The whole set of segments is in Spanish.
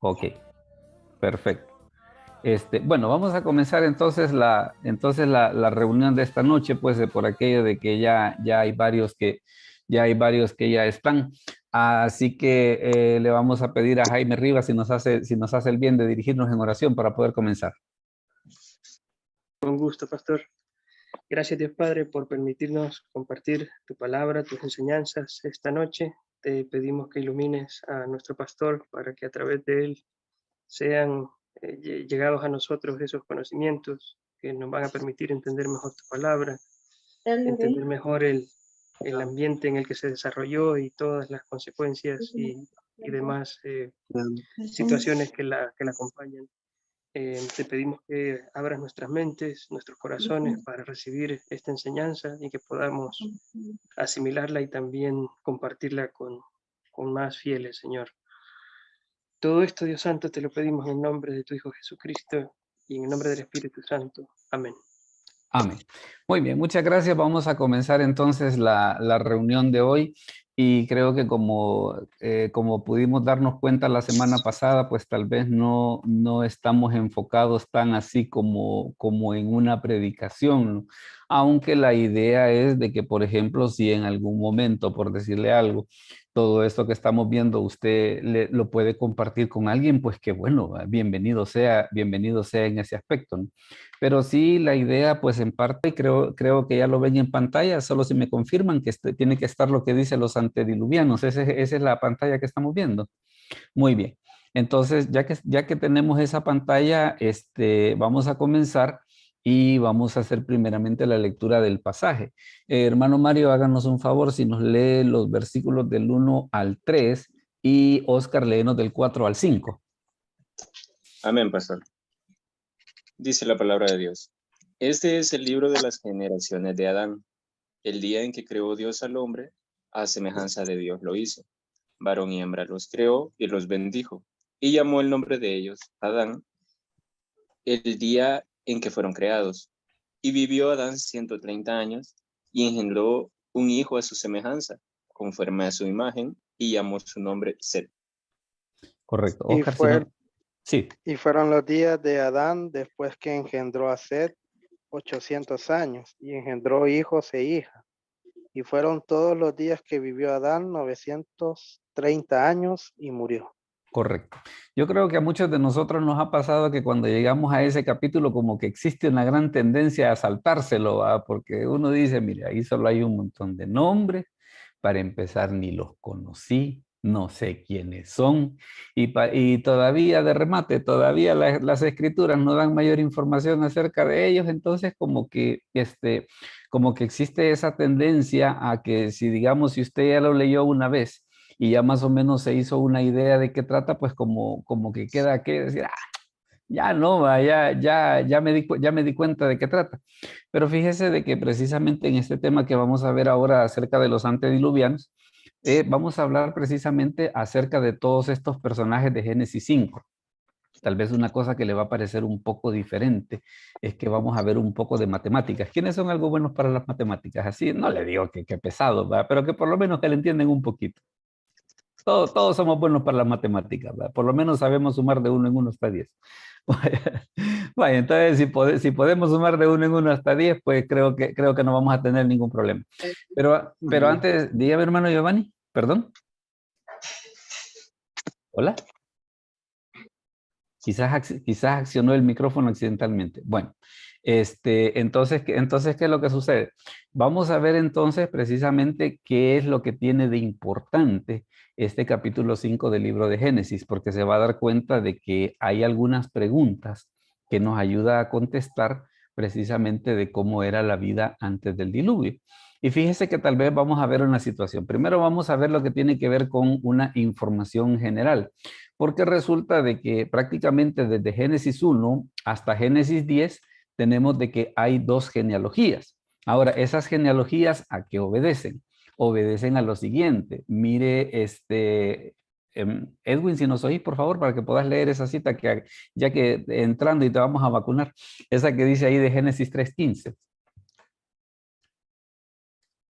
Ok, perfecto. Bueno, vamos a comenzar entonces la reunión de esta noche, pues por aquello de que ya hay varios que ya están. Así que le vamos a pedir a Jaime Rivas si nos hace el bien de dirigirnos en oración para poder comenzar. Con gusto, pastor. Gracias, Dios Padre, por permitirnos compartir tu palabra, tus enseñanzas esta noche. Te pedimos que ilumines a nuestro pastor para que a través de él sean llegados a nosotros esos conocimientos que nos van a permitir entender mejor tu palabra, entender mejor el ambiente en el que se desarrolló y todas las consecuencias y demás situaciones que la acompañan. Te pedimos que abras nuestras mentes, nuestros corazones para recibir esta enseñanza y que podamos asimilarla y también compartirla con más fieles, Señor. Todo esto, Dios Santo, te lo pedimos en el nombre de tu Hijo Jesucristo y en el nombre del Espíritu Santo. Amén. Amén. Muy bien, muchas gracias. Vamos a comenzar entonces la reunión de hoy y creo que como pudimos darnos cuenta la semana pasada, pues tal vez no estamos enfocados tan así como en una predicación, ¿no? Aunque la idea es de que, por ejemplo, si en algún momento, por decirle algo, todo esto que estamos viendo usted lo puede compartir con alguien, pues que bueno, bienvenido sea en ese aspecto, ¿no? Pero sí, la idea, pues en parte, creo que ya lo ven en pantalla, solo si me confirman que tiene que estar lo que dice los antediluvianos. Esa es la pantalla que estamos viendo. Muy bien. Entonces, ya que tenemos esa pantalla, vamos a comenzar y vamos a hacer primeramente la lectura del pasaje. Hermano Mario, háganos un favor si nos lee los versículos del 1 al 3 y Oscar, léenos del 4 al 5. Amén, pastor. Dice la palabra de Dios. Este es el libro de las generaciones de Adán. El día en que creó Dios al hombre, a semejanza de Dios lo hizo. Varón y hembra los creó y los bendijo. Y llamó el nombre de ellos Adán, el día en que fueron creados. Y vivió Adán 130 años y engendró un hijo a su semejanza, conforme a su imagen, y llamó su nombre Set. Correcto. Y, Oscar, si no... Sí. y fueron los días de Adán después que engendró a Set 800 años y engendró hijos e hijas. Y fueron todos los días que vivió Adán 930 años y murió. Correcto. Yo creo que a muchos de nosotros nos ha pasado que cuando llegamos a ese capítulo como que existe una gran tendencia a saltárselo, ¿va? Porque uno dice, mire, ahí solo hay un montón de nombres, para empezar ni los conocí, no sé quiénes son, y todavía de remate, todavía las escrituras no dan mayor información acerca de ellos, entonces como que existe esa tendencia a que si digamos, si usted ya lo leyó una vez, y ya más o menos se hizo una idea de qué trata, pues como que queda que decir, ya no, ya me di cuenta de qué trata. Pero fíjese de que precisamente en este tema que vamos a ver ahora acerca de los antediluvianos, vamos a hablar precisamente acerca de todos estos personajes de Génesis 5. Tal vez una cosa que le va a parecer un poco diferente es que vamos a ver un poco de matemáticas. ¿Quiénes son algo buenos para las matemáticas? Así, no le digo que pesado, ¿verdad? Pero que por lo menos que le entienden un poquito. Todos somos buenos para las matemáticas, ¿verdad? Por lo menos sabemos sumar de 1 en 1 hasta 10. Vaya, entonces si podemos sumar de 1 en 1 hasta 10, pues creo que no vamos a tener ningún problema. Pero antes, dígame, hermano Giovanni, perdón. Hola. Quizás accionó el micrófono accidentalmente. Bueno, entonces, ¿qué es lo que sucede? Vamos a ver entonces precisamente qué es lo que tiene de importante este capítulo 5 del libro de Génesis, porque se va a dar cuenta de que hay algunas preguntas que nos ayuda a contestar precisamente de cómo era la vida antes del diluvio. Y fíjese que tal vez vamos a ver una situación. Primero vamos a ver lo que tiene que ver con una información general, porque resulta de que prácticamente desde Génesis 1 hasta Génesis 10 tenemos de que hay 2 genealogías. Ahora, esas genealogías, ¿a qué obedecen? Obedecen a lo siguiente. Mire, Edwin, si nos oís, por favor, para que puedas leer esa cita, que ya que entrando y te vamos a vacunar, esa que dice ahí de Génesis 3:15.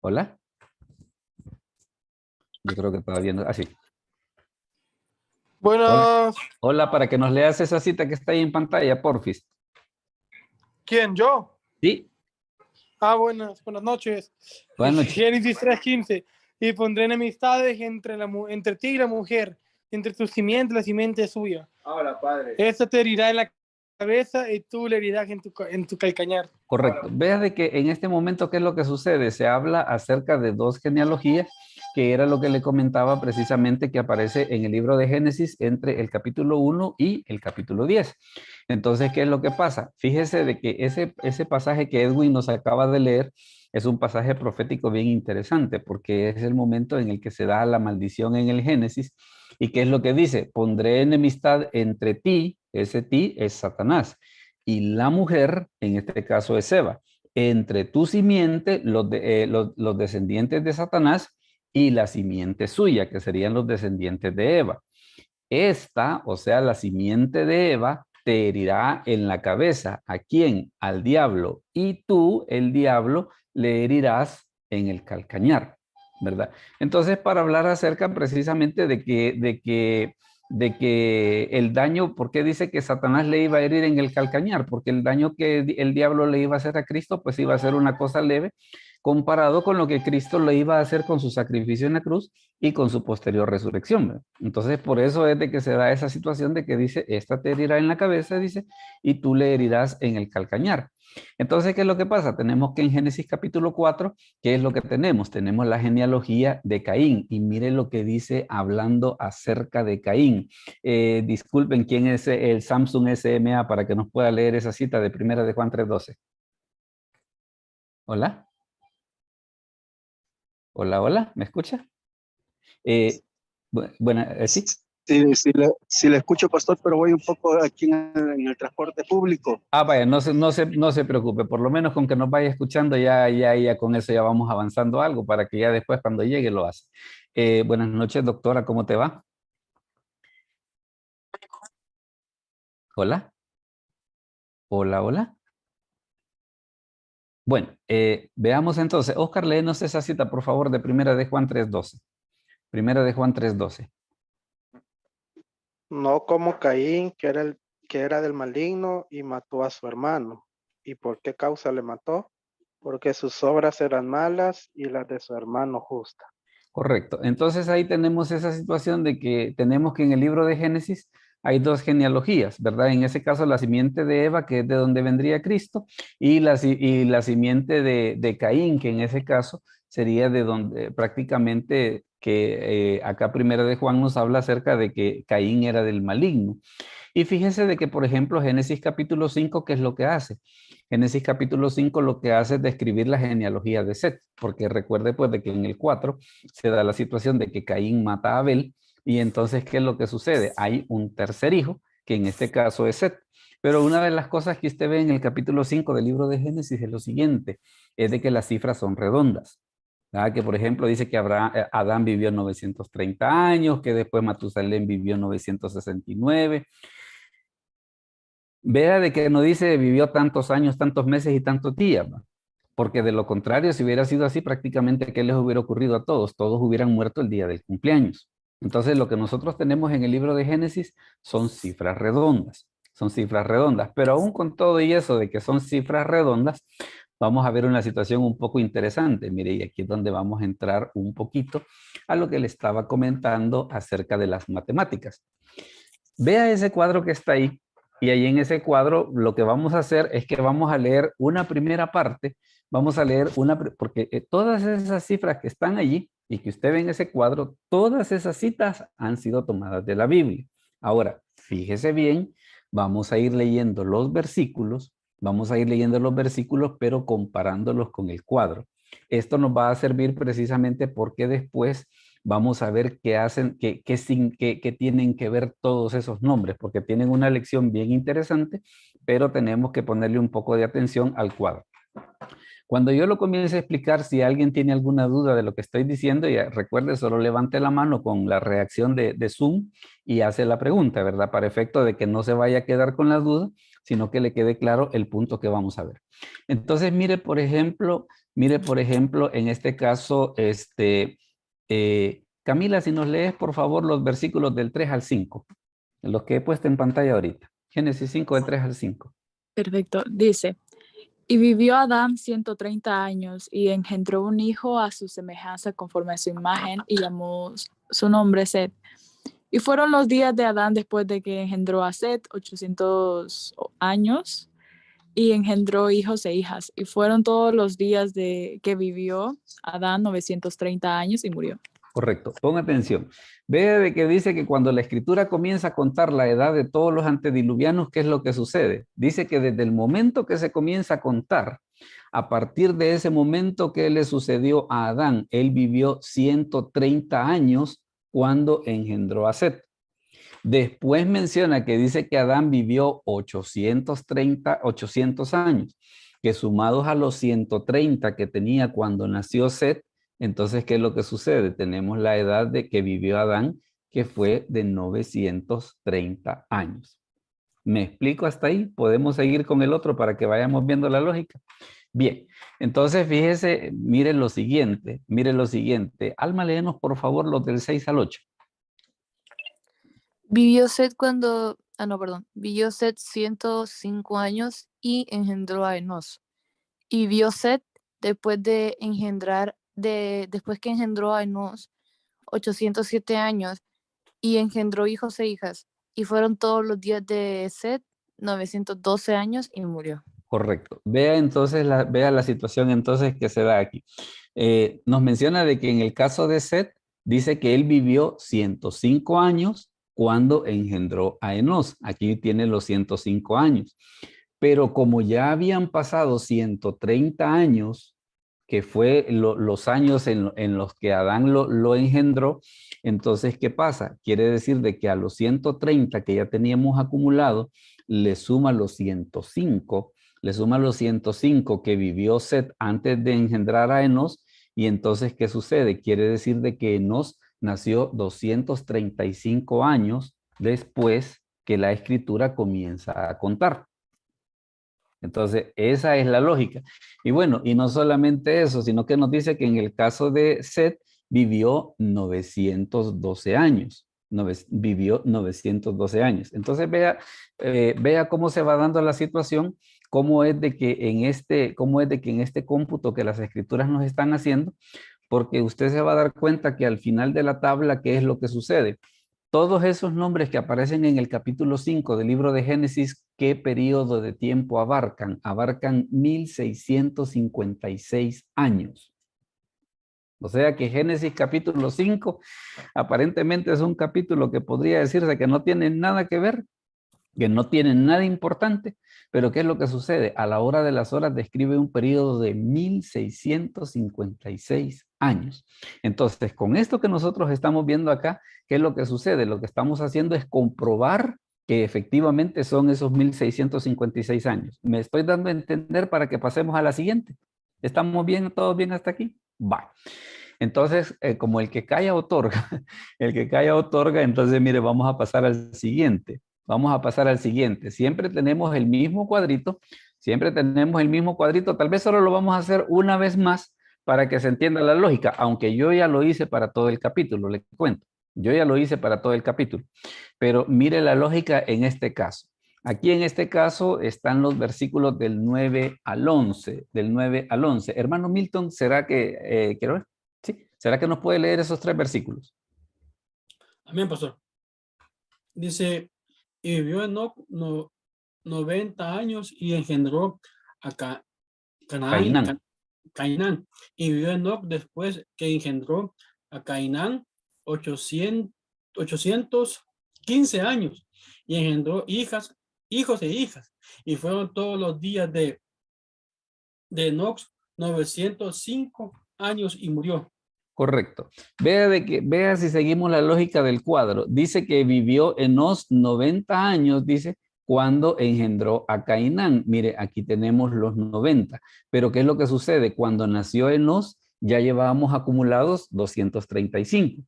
¿Hola? Yo creo que todavía no. Así. Hola, Buenas. hola, para que nos leas esa cita que está ahí en pantalla, porfis. ¿Quién? ¿Yo? Sí, Buenas noches. buenas noches. Génesis 3:15. Y pondré enemistades entre ti y la mujer, entre tu simiente y la simiente suya. Ahora, Padre. Esta te herirá en la cabeza y tú le herirás en tu calcañar. Correcto. Vea de que en este momento, ¿qué es lo que sucede? Se habla acerca de dos genealogías, que era lo que le comentaba precisamente que aparece en el libro de Génesis entre el capítulo 1 y el capítulo 10. Entonces, ¿qué es lo que pasa? Fíjese de que ese pasaje que Edwin nos acaba de leer es un pasaje profético bien interesante, porque es el momento en el que se da la maldición en el Génesis. ¿Y qué es lo que dice? Pondré enemistad entre ti, ese ti es Satanás, y la mujer, en este caso es Eva, entre tu simiente, los descendientes de Satanás, y la simiente suya, que serían los descendientes de Eva. Esta, o sea, la simiente de Eva, te herirá en la cabeza. ¿A quién? Al diablo. Y tú, el diablo, le herirás en el calcañar, ¿verdad? Entonces, para hablar acerca precisamente de que el daño, ¿por qué dice que Satanás le iba a herir en el calcañar? Porque el daño que el diablo le iba a hacer a Cristo, pues iba a ser una cosa leve comparado con lo que Cristo le iba a hacer con su sacrificio en la cruz y con su posterior resurrección, ¿verdad? Entonces, por eso es de que se da esa situación de que dice, esta te herirá en la cabeza, dice, y tú le herirás en el calcañar. Entonces, ¿qué es lo que pasa? Tenemos que en Génesis capítulo 4, ¿qué es lo que tenemos? Tenemos la genealogía de Caín, y mire lo que dice hablando acerca de Caín. Disculpen, ¿quién es el Samsung SMA para que nos pueda leer esa cita de primera de Juan 3:12? Hola. Hola, hola, ¿me escucha? Bueno, sí. Sí, le escucho, pastor, pero voy un poco aquí en el transporte público. Vaya, no se preocupe, por lo menos con que nos vaya escuchando, ya con eso ya vamos avanzando algo para que ya después cuando llegue lo hace. Buenas noches, doctora, ¿cómo te va? Hola, hola, hola. Bueno, veamos entonces. Oscar, léenos esa cita, por favor, de primera de Juan 3:12. Primera de Juan 3:12. No como Caín, que era del maligno y mató a su hermano. ¿Y por qué causa le mató? Porque sus obras eran malas y las de su hermano justas. Correcto. Entonces ahí tenemos esa situación de que tenemos que en el libro de Génesis hay dos genealogías, ¿verdad? En ese caso la simiente de Eva, que es de donde vendría Cristo, y la simiente de Caín, que en ese caso sería de donde prácticamente que acá primera de Juan nos habla acerca de que Caín era del maligno. Y fíjese de que, por ejemplo, Génesis capítulo 5, ¿qué es lo que hace? Génesis capítulo 5 lo que hace es describir la genealogía de Set, porque recuerde pues de que en el 4 se da la situación de que Caín mata a Abel, y entonces, ¿qué es lo que sucede? Hay un tercer hijo, que en este caso es Set. Pero una de las cosas que usted ve en el capítulo 5 del libro de Génesis es lo siguiente, es de que las cifras son redondas. ¿Verdad? Que por ejemplo dice que Adán vivió 930 años, que después Matusalén vivió 969. Vea de que no dice vivió tantos años, tantos meses y tantos días, ¿va? Porque de lo contrario, si hubiera sido así, prácticamente, ¿qué les hubiera ocurrido a todos? Todos hubieran muerto el día del cumpleaños. Entonces, lo que nosotros tenemos en el libro de Génesis son cifras redondas, pero aún con todo y eso de que son cifras redondas, vamos a ver una situación un poco interesante. Mire, y aquí es donde vamos a entrar un poquito a lo que le estaba comentando acerca de las matemáticas. Vea ese cuadro que está ahí, y ahí en ese cuadro lo que vamos a hacer es que vamos a leer una primera parte, porque todas esas cifras que están allí y que usted ve en ese cuadro, todas esas citas han sido tomadas de la Biblia. Ahora, fíjese bien, vamos a ir leyendo los versículos, pero comparándolos con el cuadro. Esto nos va a servir precisamente porque después vamos a ver qué hacen, qué tienen que ver todos esos nombres, porque tienen una lección bien interesante, pero tenemos que ponerle un poco de atención al cuadro. Cuando yo lo comience a explicar, si alguien tiene alguna duda de lo que estoy diciendo, ya recuerde, solo levante la mano con la reacción de Zoom y hace la pregunta, ¿verdad? Para efecto de que no se vaya a quedar con la duda, sino que le quede claro el punto que vamos a ver. Entonces, mire, por ejemplo, en este caso, Camila, si nos lees, por favor, los versículos del 3 al 5, los que he puesto en pantalla ahorita. Génesis 5, del 3 al 5. Perfecto. Dice, y vivió Adán 130 años y engendró un hijo a su semejanza conforme a su imagen y llamó su nombre Set. Y fueron los días de Adán después de que engendró a Set 800 años y engendró hijos e hijas. Y fueron todos los días de que vivió Adán 930 años y murió. Correcto, ponga atención. Ve de que dice que cuando la escritura comienza a contar la edad de todos los antediluvianos, ¿qué es lo que sucede? Dice que desde el momento que se comienza a contar, a partir de ese momento que le sucedió a Adán, él vivió 130 años cuando engendró a Set. Después menciona que dice que Adán vivió 800 años, que sumados a los 130 que tenía cuando nació Set, entonces, ¿qué es lo que sucede? Tenemos la edad de que vivió Adán, que fue de 930 años. ¿Me explico hasta ahí? ¿Podemos seguir con el otro para que vayamos viendo la lógica? Bien, entonces fíjese, mire lo siguiente. Alma, léenos por favor los del 6 al 8. Vivió Set vivió Set 105 años y engendró a Enos. Y vivió Set después que engendró a Enos 807 años y engendró hijos e hijas. Y fueron todos los días de Set 912 años y murió. Correcto. Vea entonces, vea la situación entonces que se da aquí. Nos menciona de que en el caso de Set, dice que él vivió 105 años cuando engendró a Enos. Aquí tiene los 105 años. Pero como ya habían pasado 130 años, que fue los años en los que Adán lo engendró, entonces, ¿qué pasa? Quiere decir de que a los 130 que ya teníamos acumulado, le suma los 105 que vivió Set antes de engendrar a Enos, y entonces, ¿qué sucede? Quiere decir de que Enos nació 235 años después que la escritura comienza a contar. Entonces, esa es la lógica. Y bueno, y no solamente eso, sino que nos dice que en el caso de Set vivió 912 años. Vivió 912 años. Entonces, vea cómo se va dando la situación, cómo es de que en este cómputo que las escrituras nos están haciendo, porque usted se va a dar cuenta que al final de la tabla, ¿qué es lo que sucede? Todos esos nombres que aparecen en el capítulo 5 del libro de Génesis, ¿qué periodo de tiempo abarcan? Abarcan 1656 años. O sea que Génesis capítulo 5 aparentemente es un capítulo que podría decirse que no tiene nada que ver, que no tiene nada importante, pero ¿qué es lo que sucede? A la hora de las horas describe un periodo de 1656 años. Entonces, con esto que nosotros estamos viendo acá, ¿qué es lo que sucede? Lo que estamos haciendo es comprobar que efectivamente son esos 1656 años. ¿Me estoy dando a entender para que pasemos a la siguiente? ¿Estamos bien, todos bien hasta aquí? Va. Entonces, como el que calla otorga, entonces mire, vamos a pasar al siguiente. Siempre tenemos el mismo cuadrito, tal vez solo lo vamos a hacer una vez más para que se entienda la lógica, aunque yo ya lo hice para todo el capítulo, le cuento. Pero mire la lógica en este caso. Aquí en este caso están los versículos del 9 al 11, Hermano Milton, ¿será que, quiero ver? ¿Sí? ¿Será que nos puede leer esos 3 versículos? Amén, pastor. Dice, y vivió Enoc 90 años y engendró a Cainán. Y vivió Enoc después que engendró a Cainán 815 años y engendró hijos e hijas. Y fueron todos los días de Enoc 905 años y murió. Correcto. Vea si seguimos la lógica del cuadro. Dice que vivió Enos 90 años, dice, cuando engendró a Cainán. Mire, aquí tenemos los 90. Pero ¿qué es lo que sucede? Cuando nació Enos, ya llevábamos acumulados 235.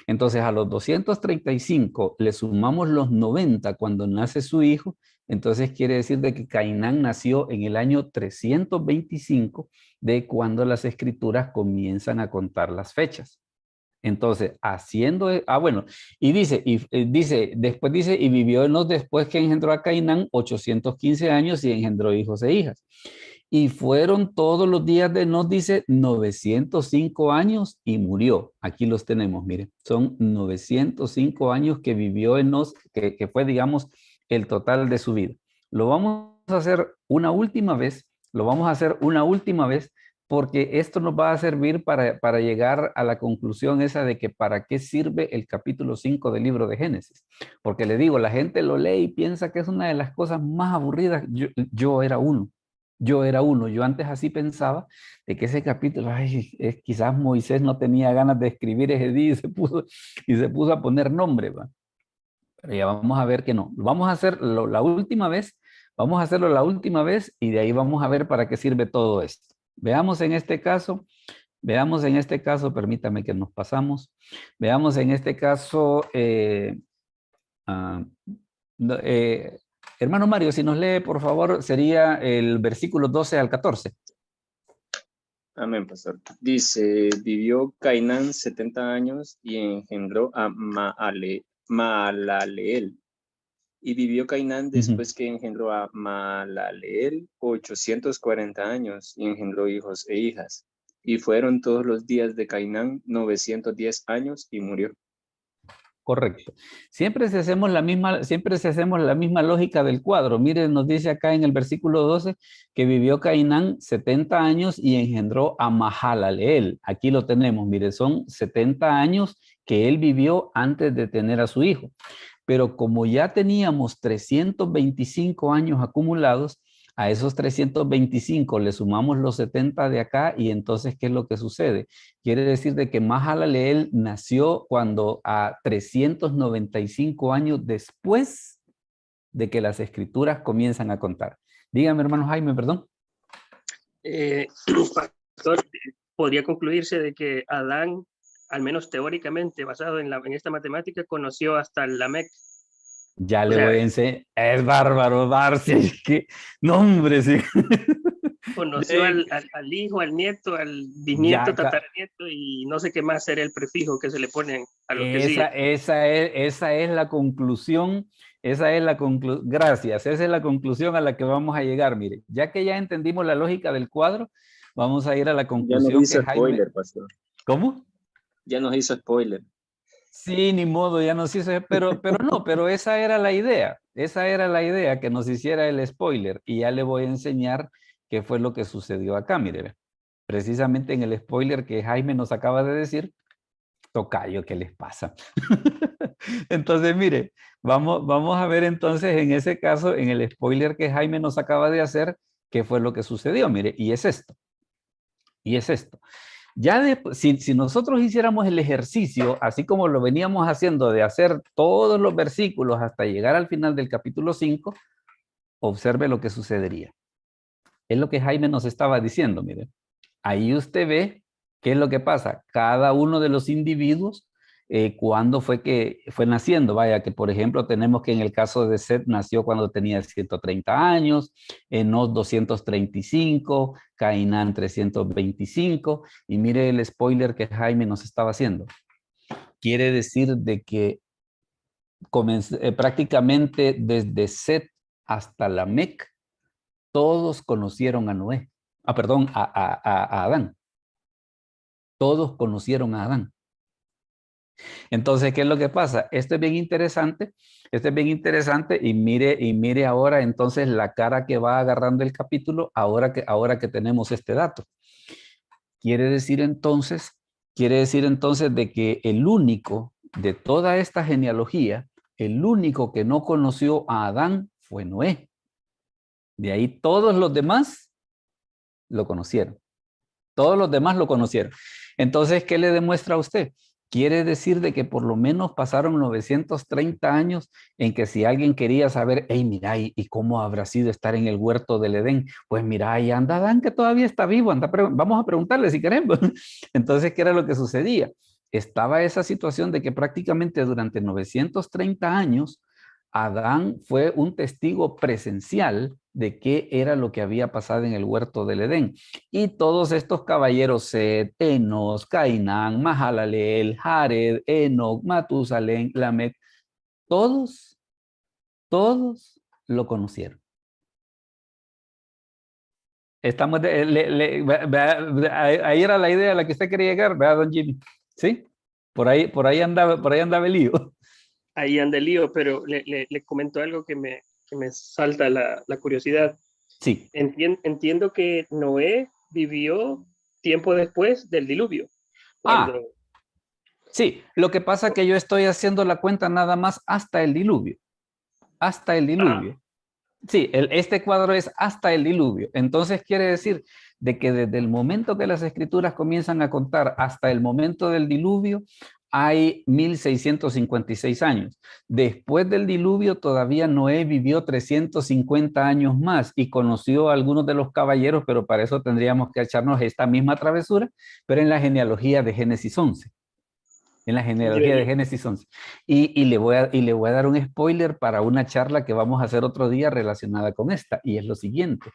Entonces, a los 235 le sumamos los 90 cuando nace su hijo. Entonces, quiere decir de que Cainán nació en el año 325 de cuando las escrituras comienzan a contar las fechas. Entonces, haciendo, bueno, y dice, después dice, y vivió Enos después que engendró a Cainán 815 años y engendró hijos e hijas. Y fueron todos los días de Enos, dice, 905 años y murió. Aquí los tenemos, mire, son 905 años que vivió Enos, que fue, digamos, el total de su vida. Lo vamos a hacer una última vez, porque esto nos va a servir para llegar a la conclusión esa de que para qué sirve el capítulo 5 del libro de Génesis. Porque le digo, la gente lo lee y piensa que es una de las cosas más aburridas. Yo era uno. Yo antes así pensaba de que ese capítulo, quizás Moisés no tenía ganas de escribir ese día y se puso a poner nombre, ¿va? Pero ya vamos a ver que no. Vamos a hacerlo la última vez. Vamos a hacerlo la última vez y de ahí vamos a ver para qué sirve todo esto. Veamos en este caso, permítame que nos pasamos. Veamos en este caso, hermano Mario, si nos lee, por favor, sería el versículo 12 al 14. Amén, pastor. Dice, vivió Cainán 70 años y engendró a Maalaleel. Y vivió Cainán después que engendró a Maalaleel 840 años y engendró hijos e hijas. Y fueron todos los días de Cainán 910 años y murió. Correcto. Siempre si hacemos la misma lógica del cuadro. Miren, nos dice acá en el versículo 12 que vivió Cainán 70 años y engendró a Mahalaleel. Aquí lo tenemos, mire, son 70 años que él vivió antes de tener a su hijo. Pero como ya teníamos 325 años acumulados, a esos 325 le sumamos los 70 de acá y entonces, ¿qué es lo que sucede? Quiere decir de que Mahalaleel nació cuando a 395 años después de que las escrituras comienzan a contar. Dígame, hermano Jaime, perdón. Pastor, podría concluirse de que Adán, al menos teóricamente, basado en esta matemática, conoció hasta el Lamec. Ya le voy a enseñar. Es bárbaro, Darcy. Es que, no, hombre, sí. Conoció al hijo, al nieto, al bisnieto, tataranieto y no sé qué más era el prefijo que se le ponen a lo que sigue. Esa es la conclusión. Gracias. Esa es la conclusión a la que vamos a llegar. Mire, ya que ya entendimos la lógica del cuadro, vamos a ir a la conclusión. Ya nos hizo que Jaime... spoiler, pastor. ¿Cómo? Ya nos hizo spoiler. Sí, ni modo, ya nos hizo, pero esa era la idea. Esa era la idea, que nos hiciera el spoiler. Y ya le voy a enseñar qué fue lo que sucedió acá, mire. Precisamente en el spoiler que Jaime nos acaba de decir, tocayo, ¿qué les pasa? Entonces, mire, vamos a ver entonces en ese caso, en el spoiler que Jaime nos acaba de hacer, qué fue lo que sucedió, mire, y es esto. Ya si nosotros hiciéramos el ejercicio, así como lo veníamos haciendo, de hacer todos los versículos hasta llegar al final del capítulo 5, observe lo que sucedería. Es lo que Jaime nos estaba diciendo, mire. Ahí usted ve qué es lo que pasa. Cada uno de los individuos, cuándo fue que fue naciendo. Vaya, que por ejemplo tenemos que en el caso de Seth nació cuando tenía 130 años, Enos 235, Cainán 325, y mire el spoiler que Jaime nos estaba haciendo. Quiere decir de que prácticamente desde Seth hasta Lamec, todos conocieron a Noé. A Adán. Todos conocieron a Adán. Entonces, ¿qué es lo que pasa? Esto es bien interesante y mire ahora entonces la cara que va agarrando el capítulo ahora que tenemos este dato. Quiere decir entonces de que el único de toda esta genealogía, el único que no conoció a Adán fue Noé. De ahí todos los demás lo conocieron. Todos los demás lo conocieron. Entonces, ¿qué le demuestra a usted? Quiere decir de que por lo menos pasaron 930 años en que si alguien quería saber, hey, mira, ¿y cómo habrá sido estar en el huerto del Edén? Pues mira, ahí anda Adán que todavía está vivo, vamos a preguntarle si queremos. Entonces, ¿qué era lo que sucedía? Estaba esa situación de que prácticamente durante 930 años, Adán fue un testigo presencial de qué era lo que había pasado en el huerto del Edén. Y todos estos caballeros, Set, Enos, Cainán, Mahalaleel, Jared, Enoc, Matusalén, Lamec, todos lo conocieron. Estamos ahí era la idea a la que usted quería llegar, ¿verdad, don Jimmy? ¿Sí? Por ahí andaba el lío. Ahí anda el lío, pero le comento algo que me salta la curiosidad. Sí. Entiendo que Noé vivió tiempo después del diluvio. Cuando... Sí, lo que pasa es que yo estoy haciendo la cuenta nada más hasta el diluvio. Hasta el diluvio. Sí, este cuadro es hasta el diluvio. Entonces quiere decir de que desde el momento que las escrituras comienzan a contar hasta el momento del diluvio, hay 1656 años. Después del diluvio todavía Noé vivió 350 años más y conoció a algunos de los caballeros, pero para eso tendríamos que echarnos esta misma travesura, pero en la genealogía de Génesis 11. En la genealogía de Génesis 11. Y le voy a dar un spoiler para una charla que vamos a hacer otro día relacionada con esta, y es lo siguiente.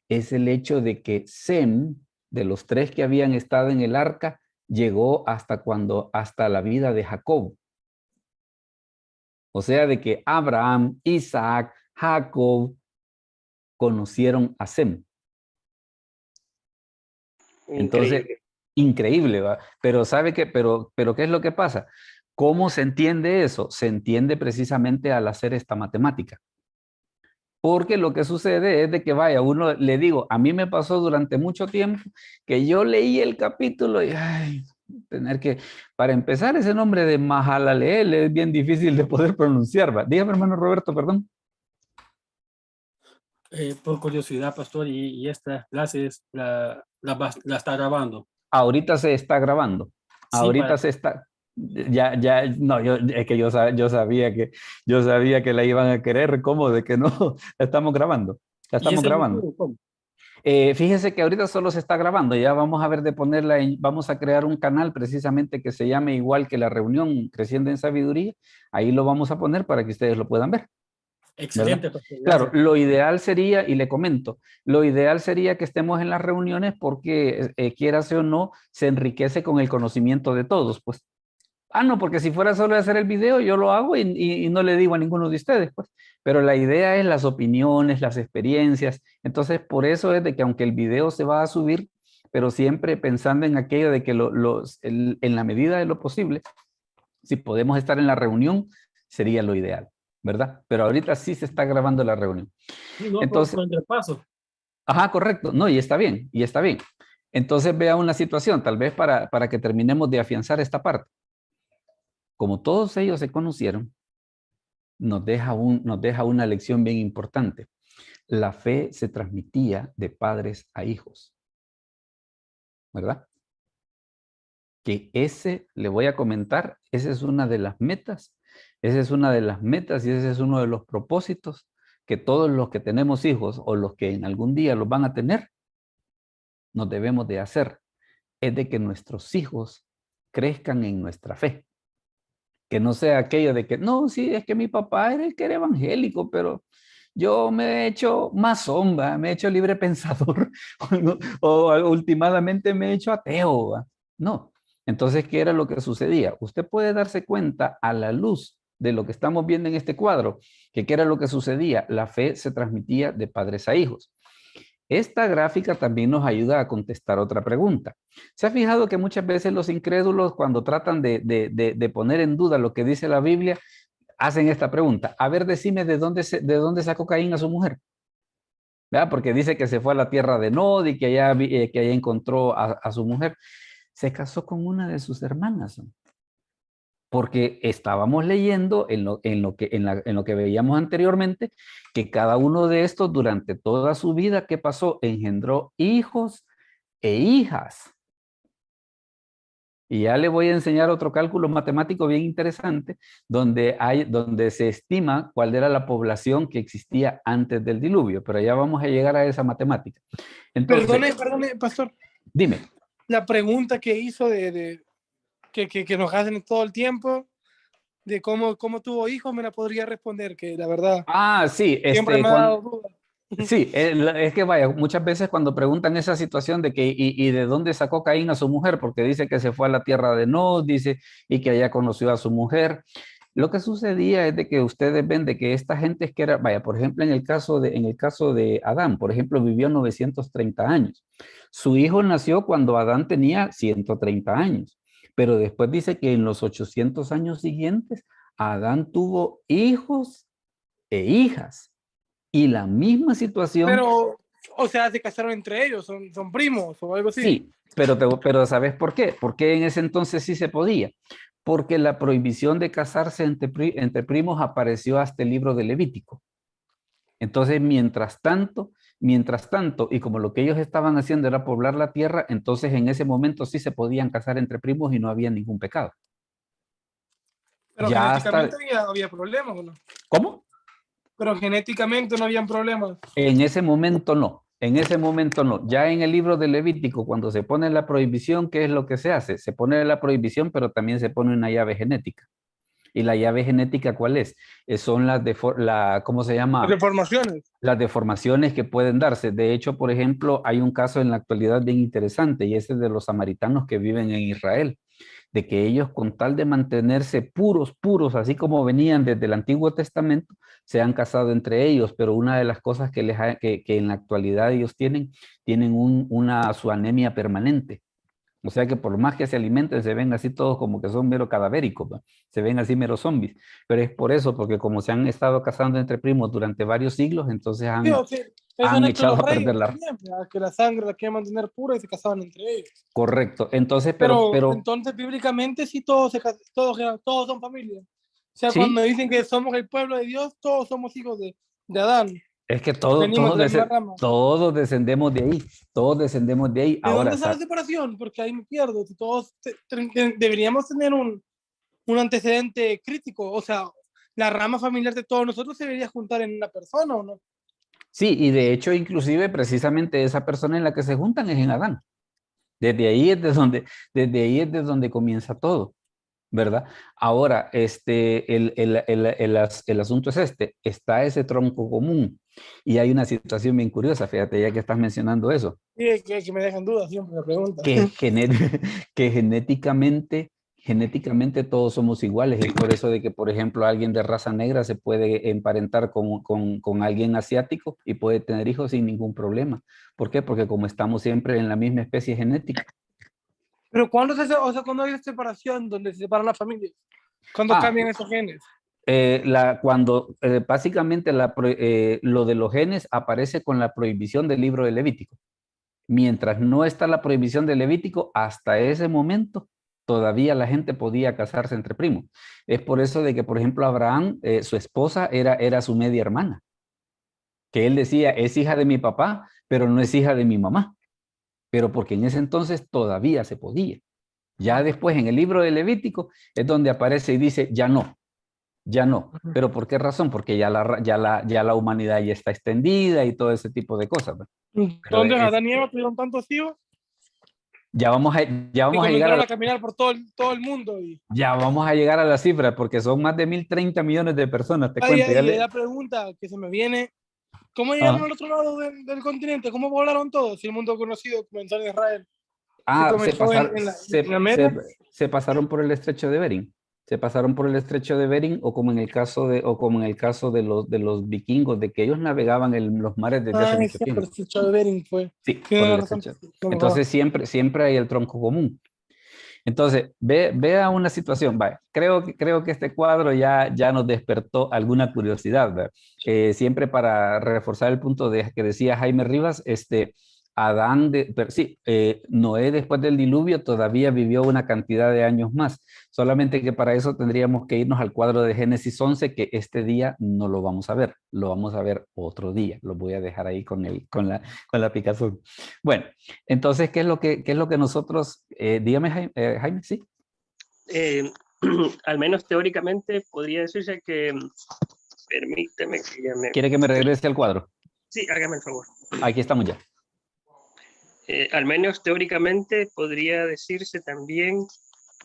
Es el hecho de que Sem, de los 3 que habían estado en el arca, llegó hasta la vida de Jacob. O sea, de que Abraham, Isaac, Jacob conocieron a Sem. Entonces, increíble, ¿va? Pero ¿sabe qué? Pero ¿qué es lo que pasa? ¿Cómo se entiende eso? Se entiende precisamente al hacer esta matemática. Porque lo que sucede es de que, vaya, uno le digo, a mí me pasó durante mucho tiempo que yo leí el capítulo y, ay, para empezar, ese nombre de Mahalaleel es bien difícil de poder pronunciar, ¿va? Dígame, hermano Roberto, perdón. Por curiosidad, pastor, y esta clase la está grabando. Ahorita se está grabando. Sí, ahorita se está... no, es que yo sabía que la iban a querer, ¿cómo? De que no, la estamos grabando. La estamos grabando. Fíjese que ahorita solo se está grabando, ya vamos a ver de ponerla vamos a crear un canal precisamente que se llame igual que la reunión Creciendo en Sabiduría, ahí lo vamos a poner para que ustedes lo puedan ver. Excelente. Claro, lo ideal sería, y le comento, lo ideal sería que estemos en las reuniones porque, quieras o no, se enriquece con el conocimiento de todos, pues. No, porque si fuera solo hacer el video, yo lo hago y no le digo a ninguno de ustedes, pues. Pero la idea es las opiniones, las experiencias. Entonces, por eso es de que aunque el video se va a subir, pero siempre pensando en aquello de que en la medida de lo posible, si podemos estar en la reunión, sería lo ideal, ¿verdad? Pero ahorita sí se está grabando la reunión. Sí, no, entonces, por paso. Ajá, correcto. No, y está bien, y está bien. Entonces vea una situación, tal vez para que terminemos de afianzar esta parte. Como todos ellos se conocieron, nos deja una lección bien importante. La fe se transmitía de padres a hijos, ¿verdad? Que le voy a comentar, esa es una de las metas, y ese es uno de los propósitos que todos los que tenemos hijos o los que en algún día los van a tener, nos debemos de hacer, es de que nuestros hijos crezcan en nuestra fe. Que no sea aquello de que, no, sí, es que mi papá era el que era evangélico, pero yo me he hecho masón, me he hecho libre pensador, o últimamente me he hecho ateo, ¿va? No. Entonces, ¿qué era lo que sucedía? Usted puede darse cuenta a la luz de lo que estamos viendo en este cuadro, que qué era lo que sucedía. La fe se transmitía de padres a hijos. Esta gráfica también nos ayuda a contestar otra pregunta. ¿Se ha fijado que muchas veces los incrédulos, cuando tratan de poner en duda lo que dice la Biblia, hacen esta pregunta? A ver, decime de dónde sacó Caín a su mujer. ¿Verdad? Porque dice que se fue a la tierra de Nod y que allá encontró a su mujer. Se casó con una de sus hermanas. Porque estábamos leyendo en lo que veíamos anteriormente, que cada uno de estos durante toda su vida, ¿qué pasó? Engendró hijos e hijas. Y ya le voy a enseñar otro cálculo matemático bien interesante, donde se estima cuál era la población que existía antes del diluvio, pero ya vamos a llegar a esa matemática. Entonces, perdone, pastor. Dime. La pregunta que hizo que nos hacen todo el tiempo, de cómo tuvo hijos, me la podría responder, que la verdad... Sí. Siempre me ha dado duda. Sí, es que vaya, muchas veces cuando preguntan esa situación de que, y de dónde sacó Caín a su mujer, porque dice que se fue a la tierra de Nod, dice, y que allá conoció a su mujer. Lo que sucedía es de que ustedes ven de que esta gente es que era, vaya, por ejemplo, en el caso de Adán, por ejemplo, vivió 930 años. Su hijo nació cuando Adán tenía 130 años, pero después dice que en los 800 años siguientes, Adán tuvo hijos e hijas. Y la misma situación, Pero, o sea, se casaron entre ellos, son primos o algo así. sí, pero ¿sabes por qué? Porque en ese entonces sí se podía. Porque la prohibición de casarse entre primos apareció hasta el libro de Levítico. Entonces, mientras tanto, y como lo que ellos estaban haciendo era poblar la tierra, entonces en ese momento sí se podían casar entre primos y no había ningún pecado. Pero Ya genéticamente hasta, había problemas, ¿o no? ¿cómo? Pero genéticamente no habían problemas. En ese momento no, en ese momento no. Ya en el libro de Levítico, cuando se pone la prohibición, ¿qué es lo que se hace? Se pone la prohibición, pero también se pone una llave genética. ¿Y la llave genética cuál es? Son ¿cómo se llama? Deformaciones. Las deformaciones que pueden darse. De hecho, por ejemplo, hay un caso en la actualidad bien interesante y ese es de los samaritanos que viven en Israel, de que ellos con tal de mantenerse puros, así como venían desde el Antiguo Testamento, se han casado entre ellos, pero una de las cosas que en la actualidad ellos tienen su anemia permanente. O sea que por más que se alimenten, se ven así todos como que son mero cadavéricos, ¿no? Se ven así mero zombies. Pero es por eso, porque como se han estado casando entre primos durante varios siglos, entonces Sí, o sea, eso han han hecho echado los a perder reyes la... siempre, a que la sangre la quieren mantener pura y se casaban entre ellos. Correcto. Entonces, Pero entonces bíblicamente sí todos son familia. O sea, sí, cuando dicen que somos el pueblo de Dios, todos somos hijos de Adán. es que Venimos de la misma rama. todos descendemos de ahí, todos descendemos de ahí. ¿De Ahora, dónde está la separación? Porque ahí me pierdo. Si todos deberíamos tener un antecedente crítico. O sea, la rama familiar de todos nosotros se debería juntar en una persona, ¿o no? sí, y de hecho, inclusive, precisamente esa persona en la que se juntan es en Adán. Desde ahí es de donde comienza todo, ¿verdad? Ahora, el asunto es está ese tronco común y hay una situación bien curiosa, fíjate, ya que estás mencionando eso, Sí, que me dejan dudas siempre la pregunta. que, que genéticamente todos somos iguales, es por eso de que, por ejemplo, alguien de raza negra se puede emparentar con alguien asiático y puede tener hijos sin ningún problema. ¿Por qué? Porque como estamos siempre en la misma especie genética. Pero ¿cuándo cuando hay separación donde se separan las familias? ¿Cuándo cambian esos genes? Básicamente lo de los genes aparece con la prohibición del libro de Levítico. Mientras no está la prohibición de Levítico, hasta ese momento todavía la gente podía casarse entre primos. Es por eso de que, por ejemplo, Abraham, su esposa era su media hermana, que él decía, es hija de mi papá, pero no es hija de mi mamá, pero porque en ese entonces todavía se podía. Ya después en el libro de Levítico es donde aparece y dice, ya no. Ya no. ¿Pero por qué razón? Porque ya la humanidad ya está extendida y todo ese tipo de cosas. Entonces Adán y Eva tuvieron tantos hijos ya vamos a que llegar comenzaron a caminar por todo el mundo. ya vamos a llegar a la cifra porque son más de 1.030 millones de personas, te cuento. Y la pregunta que se me viene, ¿cómo llegaron al otro lado del continente? ¿Cómo volaron todos? Si el mundo conocido comenzó en Israel. Se pasaron por el estrecho de Bering. Se pasaron por el estrecho de Bering o como en el caso de los vikingos, de que ellos navegaban los mares desde hace mucho tiempo. El estrecho de Bering fue. Sí, por el estrecho. Entonces siempre hay el tronco común. Entonces, vea una situación, vaya, creo que este cuadro ya nos despertó alguna curiosidad, ¿verdad? Siempre para reforzar el punto que decía Jaime Rivas, Noé después del diluvio todavía vivió una cantidad de años más, solamente que para eso tendríamos que irnos al cuadro de Génesis 11, que este día no lo vamos a ver, lo vamos a ver otro día, lo voy a dejar ahí con la picazón. Bueno, entonces, ¿qué es lo que nosotros, dígame Jaime, sí? Al menos teóricamente podría decirse que, permíteme que ya me... ¿Quiere que me regrese al cuadro? Sí, hágame el favor. Aquí estamos ya. Al menos teóricamente podría decirse también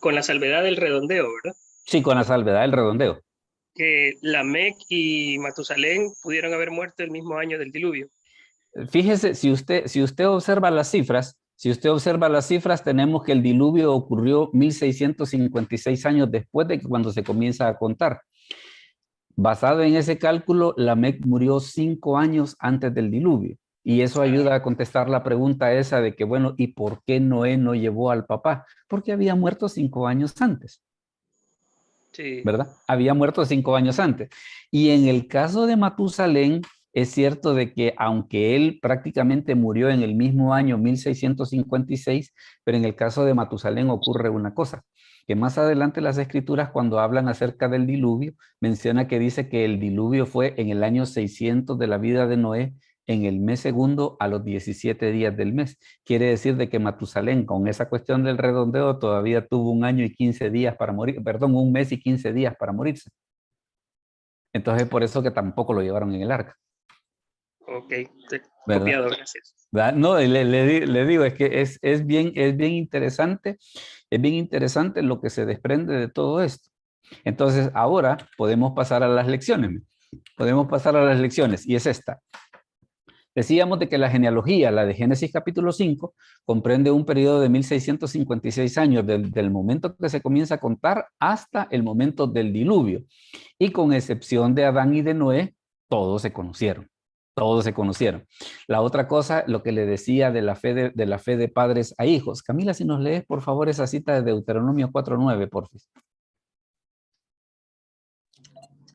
con la salvedad del redondeo, ¿verdad? Sí, con la salvedad del redondeo. que Lamec y Matusalén pudieron haber muerto el mismo año del diluvio. Fíjese, si usted observa las cifras, tenemos que el diluvio ocurrió 1656 años después de cuando se comienza a contar. Basado en ese cálculo, Lamec murió 5 años antes del diluvio. Y eso ayuda a contestar la pregunta esa de que, bueno, ¿y por qué Noé no llevó al papá? Porque había muerto 5 años antes. Sí. ¿Verdad? Había muerto 5 años antes. Y en el caso de Matusalén, es cierto de que aunque él prácticamente murió en el mismo año 1656, pero en el caso de Matusalén ocurre una cosa, que más adelante las escrituras cuando hablan acerca del diluvio, menciona que dice que el diluvio fue en el año 600 de la vida de Noé, en el mes segundo a los 17 días del mes. Quiere decir de que Matusalén, con esa cuestión del redondeo, todavía tuvo 1 año y 15 días para morir, perdón, 1 mes y 15 días para morirse. Entonces, por eso que tampoco lo llevaron en el arca. Ok, ¿Verdad? copiado, gracias. ¿Verdad? No, le digo, es que es bien interesante lo que se desprende de todo esto. Entonces, ahora podemos pasar a las lecciones. Y es esta. Decíamos de que la genealogía, la de Génesis capítulo 5, comprende un periodo de 1656 años, del momento que se comienza a contar hasta el momento del diluvio. Y con excepción de Adán y de Noé, todos se conocieron. La otra cosa, lo que le decía de la fe de padres a hijos. Camila, si nos lees, por favor, esa cita de Deuteronomio 4:9, por favor.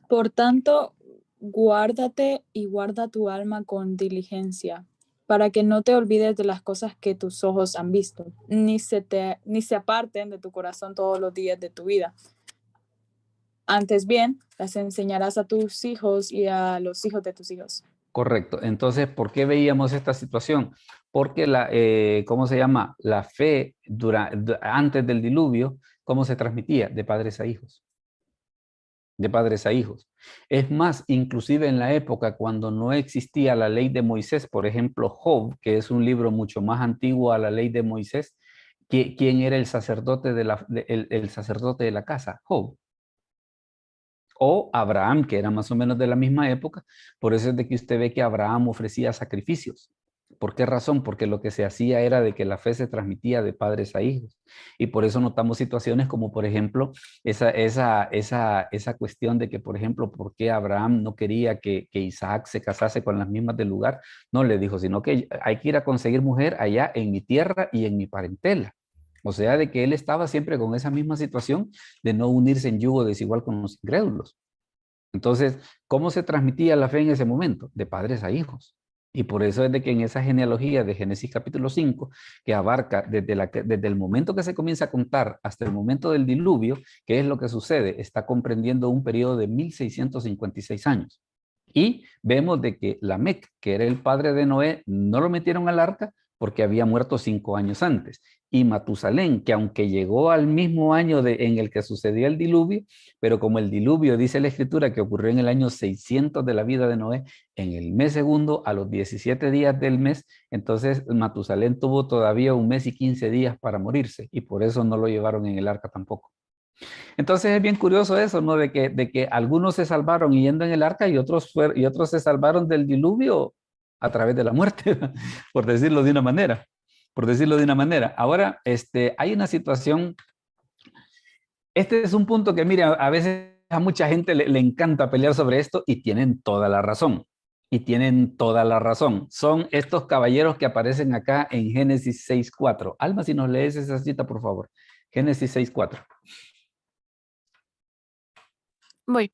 Por tanto, guárdate y guarda tu alma con diligencia, para que no te olvides de las cosas que tus ojos han visto, ni se aparten de tu corazón todos los días de tu vida. Antes bien, las enseñarás a tus hijos y a los hijos de tus hijos. Correcto. Entonces, ¿por qué veíamos esta situación? Porque ¿cómo se llama? La fe antes del diluvio, ¿cómo se transmitía? De padres a hijos. De padres a hijos. Es más, inclusive en la época cuando no existía la ley de Moisés, por ejemplo, Job, que es un libro mucho más antiguo a la ley de Moisés, ¿quién era el sacerdote el sacerdote de la casa? Job. O Abraham, que era más o menos de la misma época. Por eso es de que usted ve que Abraham ofrecía sacrificios. ¿Por qué razón? Porque lo que se hacía era de que la fe se transmitía de padres a hijos. Y por eso notamos situaciones como, por ejemplo, esa cuestión de que, por ejemplo, ¿por qué Abraham no quería que Isaac se casase con las mismas del lugar? No le dijo, sino que hay que ir a conseguir mujer allá en mi tierra y en mi parentela. O sea, de que él estaba siempre con esa misma situación de no unirse en yugo desigual con los incrédulos. Entonces, ¿cómo se transmitía la fe en ese momento? De padres a hijos. Y por eso es de que en esa genealogía de Génesis capítulo 5, que abarca desde el momento que se comienza a contar hasta el momento del diluvio, ¿qué es lo que sucede? Está comprendiendo un periodo de 1656 años. Y vemos de que Lamec, que era el padre de Noé, no lo metieron al arca porque había muerto 5 años antes. Y Matusalén, que aunque llegó al mismo año en el que sucedió el diluvio, pero como el diluvio dice la escritura que ocurrió en el año 600 de la vida de Noé, en el mes segundo, a los 17 días del mes, entonces Matusalén tuvo todavía 1 mes y 15 días para morirse, y por eso no lo llevaron en el arca tampoco. Entonces es bien curioso eso, ¿no? De que algunos se salvaron yendo en el arca y otros se salvaron del diluvio a través de la muerte, por decirlo de una manera. Ahora, hay una situación, este es un punto que, mira, a veces a mucha gente le encanta pelear sobre esto y tienen toda la razón. Son estos caballeros que aparecen acá en Génesis 6:4. Alma, si nos lees esa cita, por favor. Génesis 6:4. Voy.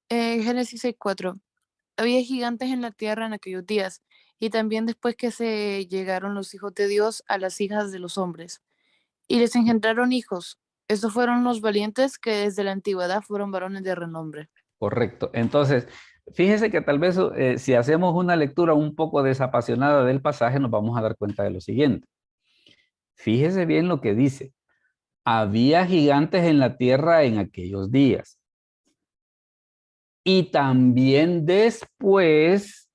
Génesis 6:4. Había gigantes en la tierra en aquellos días, y también después que se llegaron los hijos de Dios a las hijas de los hombres, y les engendraron hijos. Estos fueron los valientes que desde la antigüedad fueron varones de renombre. Correcto. Entonces, fíjese que tal vez si hacemos una lectura un poco desapasionada del pasaje, nos vamos a dar cuenta de lo siguiente. Fíjese bien lo que dice. Había gigantes en la tierra en aquellos días. Y también después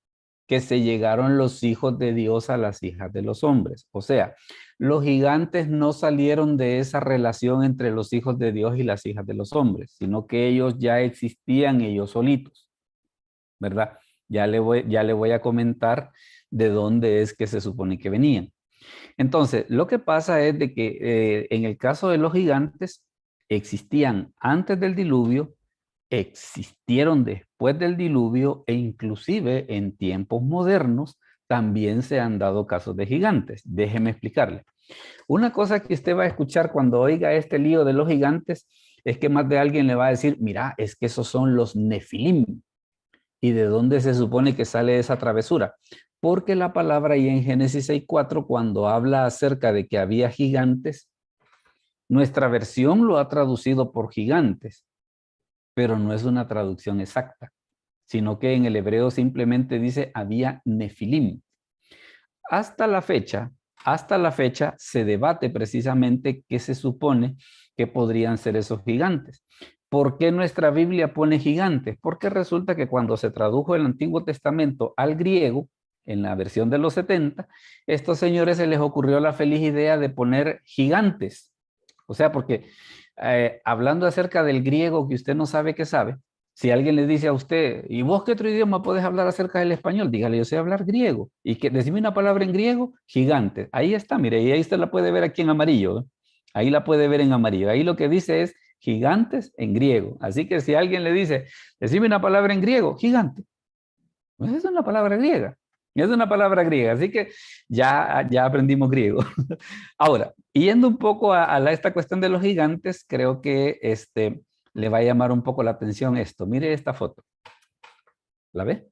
que se llegaron los hijos de Dios a las hijas de los hombres. O sea, Los gigantes no salieron de esa relación entre los hijos de Dios y las hijas de los hombres, sino que ellos ya existían ellos solitos, ¿verdad? Ya le voy a comentar de dónde es que se supone que venían. Entonces, lo que pasa es de que en el caso de los gigantes, existían antes del diluvio, existieron después del diluvio e inclusive en tiempos modernos también se han dado casos de gigantes. Déjeme explicarle. Una cosa que usted va a escuchar cuando oiga este lío de los gigantes es que más de alguien le va a decir, mira, es que esos son los nefilim. ¿Y de dónde se supone que sale esa travesura? Porque la palabra ahí en Génesis 6:4, cuando habla acerca de que había gigantes, nuestra versión lo ha traducido por gigantes, pero no es una traducción exacta, sino que en el hebreo simplemente dice había nefilim. Hasta la fecha se debate precisamente qué se supone que podrían ser esos gigantes. ¿Por qué nuestra Biblia pone gigantes? Porque resulta que cuando se tradujo el Antiguo Testamento al griego, en la versión de los 70, estos señores se les ocurrió la feliz idea de poner gigantes. O sea, porque hablando acerca del griego que usted no sabe que sabe, si alguien le dice a usted, ¿y vos qué otro idioma puedes hablar acerca del español? Dígale, yo sé hablar griego. Y que decime una palabra en griego, gigante. Ahí está, mire, y ahí usted la puede ver aquí en amarillo. Ahí la puede ver en amarillo. Ahí lo que dice es gigantes en griego. Así que si alguien le dice, decime una palabra en griego, gigante. Pues es una palabra griega. Es una palabra griega. Así que ya aprendimos griego. Ahora, yendo un poco a esta cuestión de los gigantes, creo que le va a llamar un poco la atención esto. Mire esta foto. ¿La ve?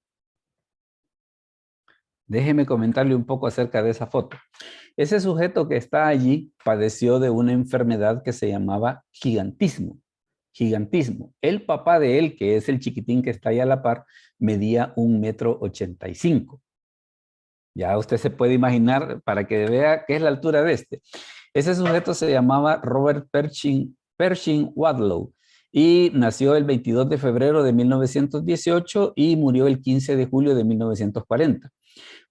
Déjeme comentarle un poco acerca de esa foto. Ese sujeto que está allí padeció de una enfermedad que se llamaba gigantismo. Gigantismo. El papá de él, que es el chiquitín que está ahí a la par, medía 1,85 m. Ya usted se puede imaginar para que vea qué es la altura de este. Ese sujeto se llamaba Robert Pershing Wadlow y nació el 22 de febrero de 1918 y murió el 15 de julio de 1940.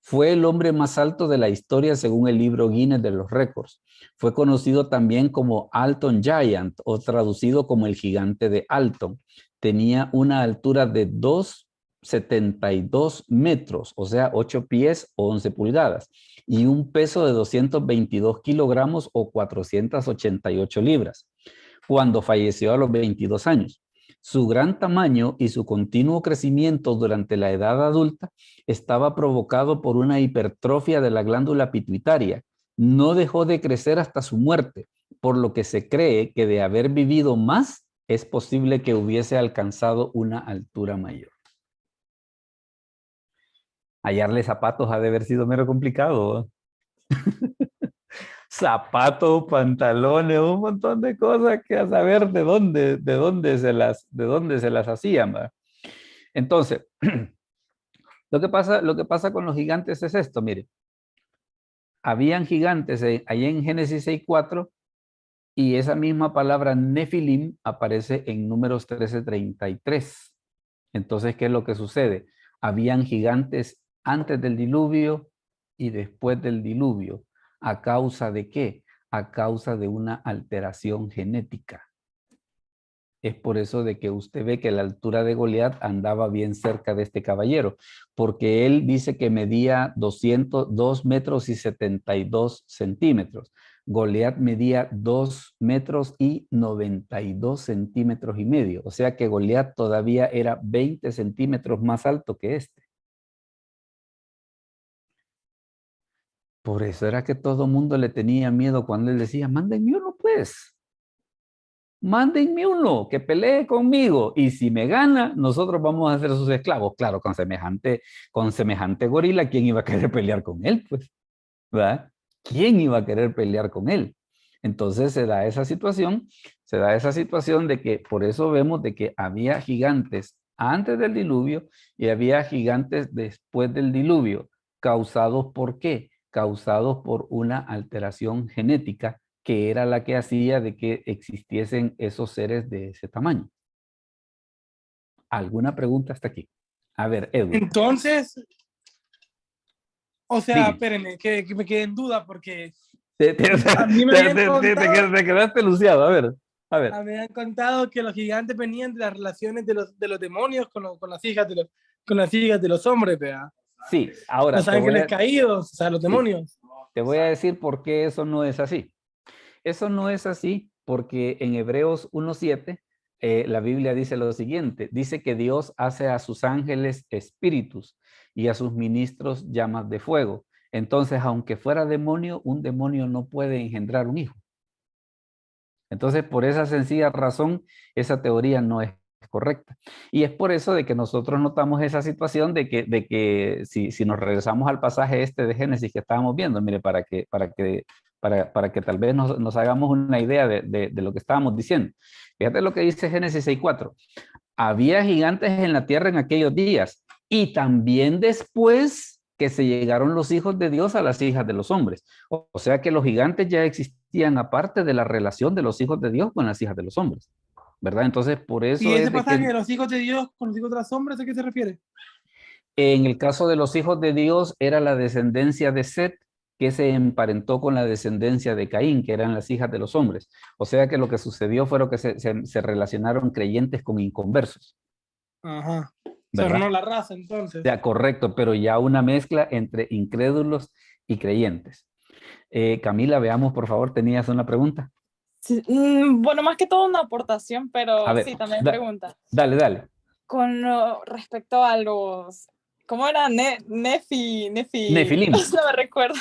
Fue el hombre más alto de la historia según el libro Guinness de los récords. Fue conocido también como Alton Giant o traducido como el gigante de Alton. Tenía una altura de 2,72 metros, o sea, 8 pies o 11 pulgadas, y un peso de 222 kilogramos o 488 libras, cuando falleció a los 22 años. Su gran tamaño y su continuo crecimiento durante la edad adulta estaba provocado por una hipertrofia de la glándula pituitaria. No dejó de crecer hasta su muerte, por lo que se cree que de haber vivido más, es posible que hubiese alcanzado una altura mayor. Hallarle zapatos ha de haber sido mero complicado. Zapatos, pantalones, un montón de cosas que a saber de dónde se las hacían, ¿va? Entonces, lo que pasa con los gigantes es esto, mire. Habían gigantes ahí en Génesis 6:4 y esa misma palabra Nefilim aparece en Números 13:33. Entonces, ¿qué es lo que sucede? Habían gigantes antes del diluvio y después del diluvio. ¿A causa de qué? A causa de una alteración genética. Es por eso de que usted ve que la altura de Goliat andaba bien cerca de este caballero, porque él dice que medía 2 metros y 72 centímetros. Goliat medía 2 metros y 92 centímetros y medio. O sea que Goliat todavía era 20 centímetros más alto que este. Por eso era que todo el mundo le tenía miedo cuando él decía, mándenme uno pues. Mándenme uno que pelee conmigo y si me gana, nosotros vamos a ser sus esclavos. Claro, con semejante gorila, ¿quién iba a querer pelear con él? Pues, ¿verdad? ¿Quién iba a querer pelear con él? Entonces se da esa situación de que por eso vemos de que había gigantes antes del diluvio y había gigantes después del diluvio. ¿Causados por qué? Causados por una alteración genética que era la que hacía de que existiesen esos seres de ese tamaño. ¿Alguna pregunta hasta aquí? A ver, Edwin. Entonces, o sea, Dime. espérenme, que me quedé en duda porque A mí me habían contado, te quedaste luciado, a ver, a ver. me habían contado que los gigantes venían de las relaciones de los demonios con las hijas con las hijas de los hombres, ¿verdad? Sí, ahora Los ángeles caídos, o sea, los demonios. te voy a decir por qué eso no es así. Eso no es así porque en Hebreos 1:7 la Biblia dice lo siguiente, dice que Dios hace a sus ángeles espíritus y a sus ministros llamas de fuego. Entonces, aunque fuera demonio, un demonio no puede engendrar un hijo. Entonces, por esa sencilla razón, esa teoría no es correcta. Y es por eso de que nosotros notamos esa situación de que si nos regresamos al pasaje este de Génesis que estábamos viendo, mire, para que tal vez nos hagamos una idea de lo que estábamos diciendo. Fíjate lo que dice Génesis 6:4. Había gigantes en la tierra en aquellos días y también después que se llegaron los hijos de Dios a las hijas de los hombres. O sea que los gigantes ya existían aparte de la relación de los hijos de Dios con las hijas de los hombres, ¿verdad? Entonces, por eso Y ese es de pasaje que de los hijos de Dios con los hijos de los hombres, ¿a qué se refiere? en el caso de los hijos de Dios era la descendencia de Set que se emparentó con la descendencia de Caín, que eran las hijas de los hombres. O sea que lo que sucedió fue que se relacionaron creyentes con inconversos. Ajá. ¿Verdad? Se ordenó la raza, entonces. Ya, correcto, pero ya una mezcla entre incrédulos y creyentes. Camila, veamos, por favor, ¿tenías una pregunta? Sí, bueno, más que todo una aportación, pero A ver, sí, también pregunta. Dale. Con respecto a los, ¿cómo era? Nefilim. No me recuerdo.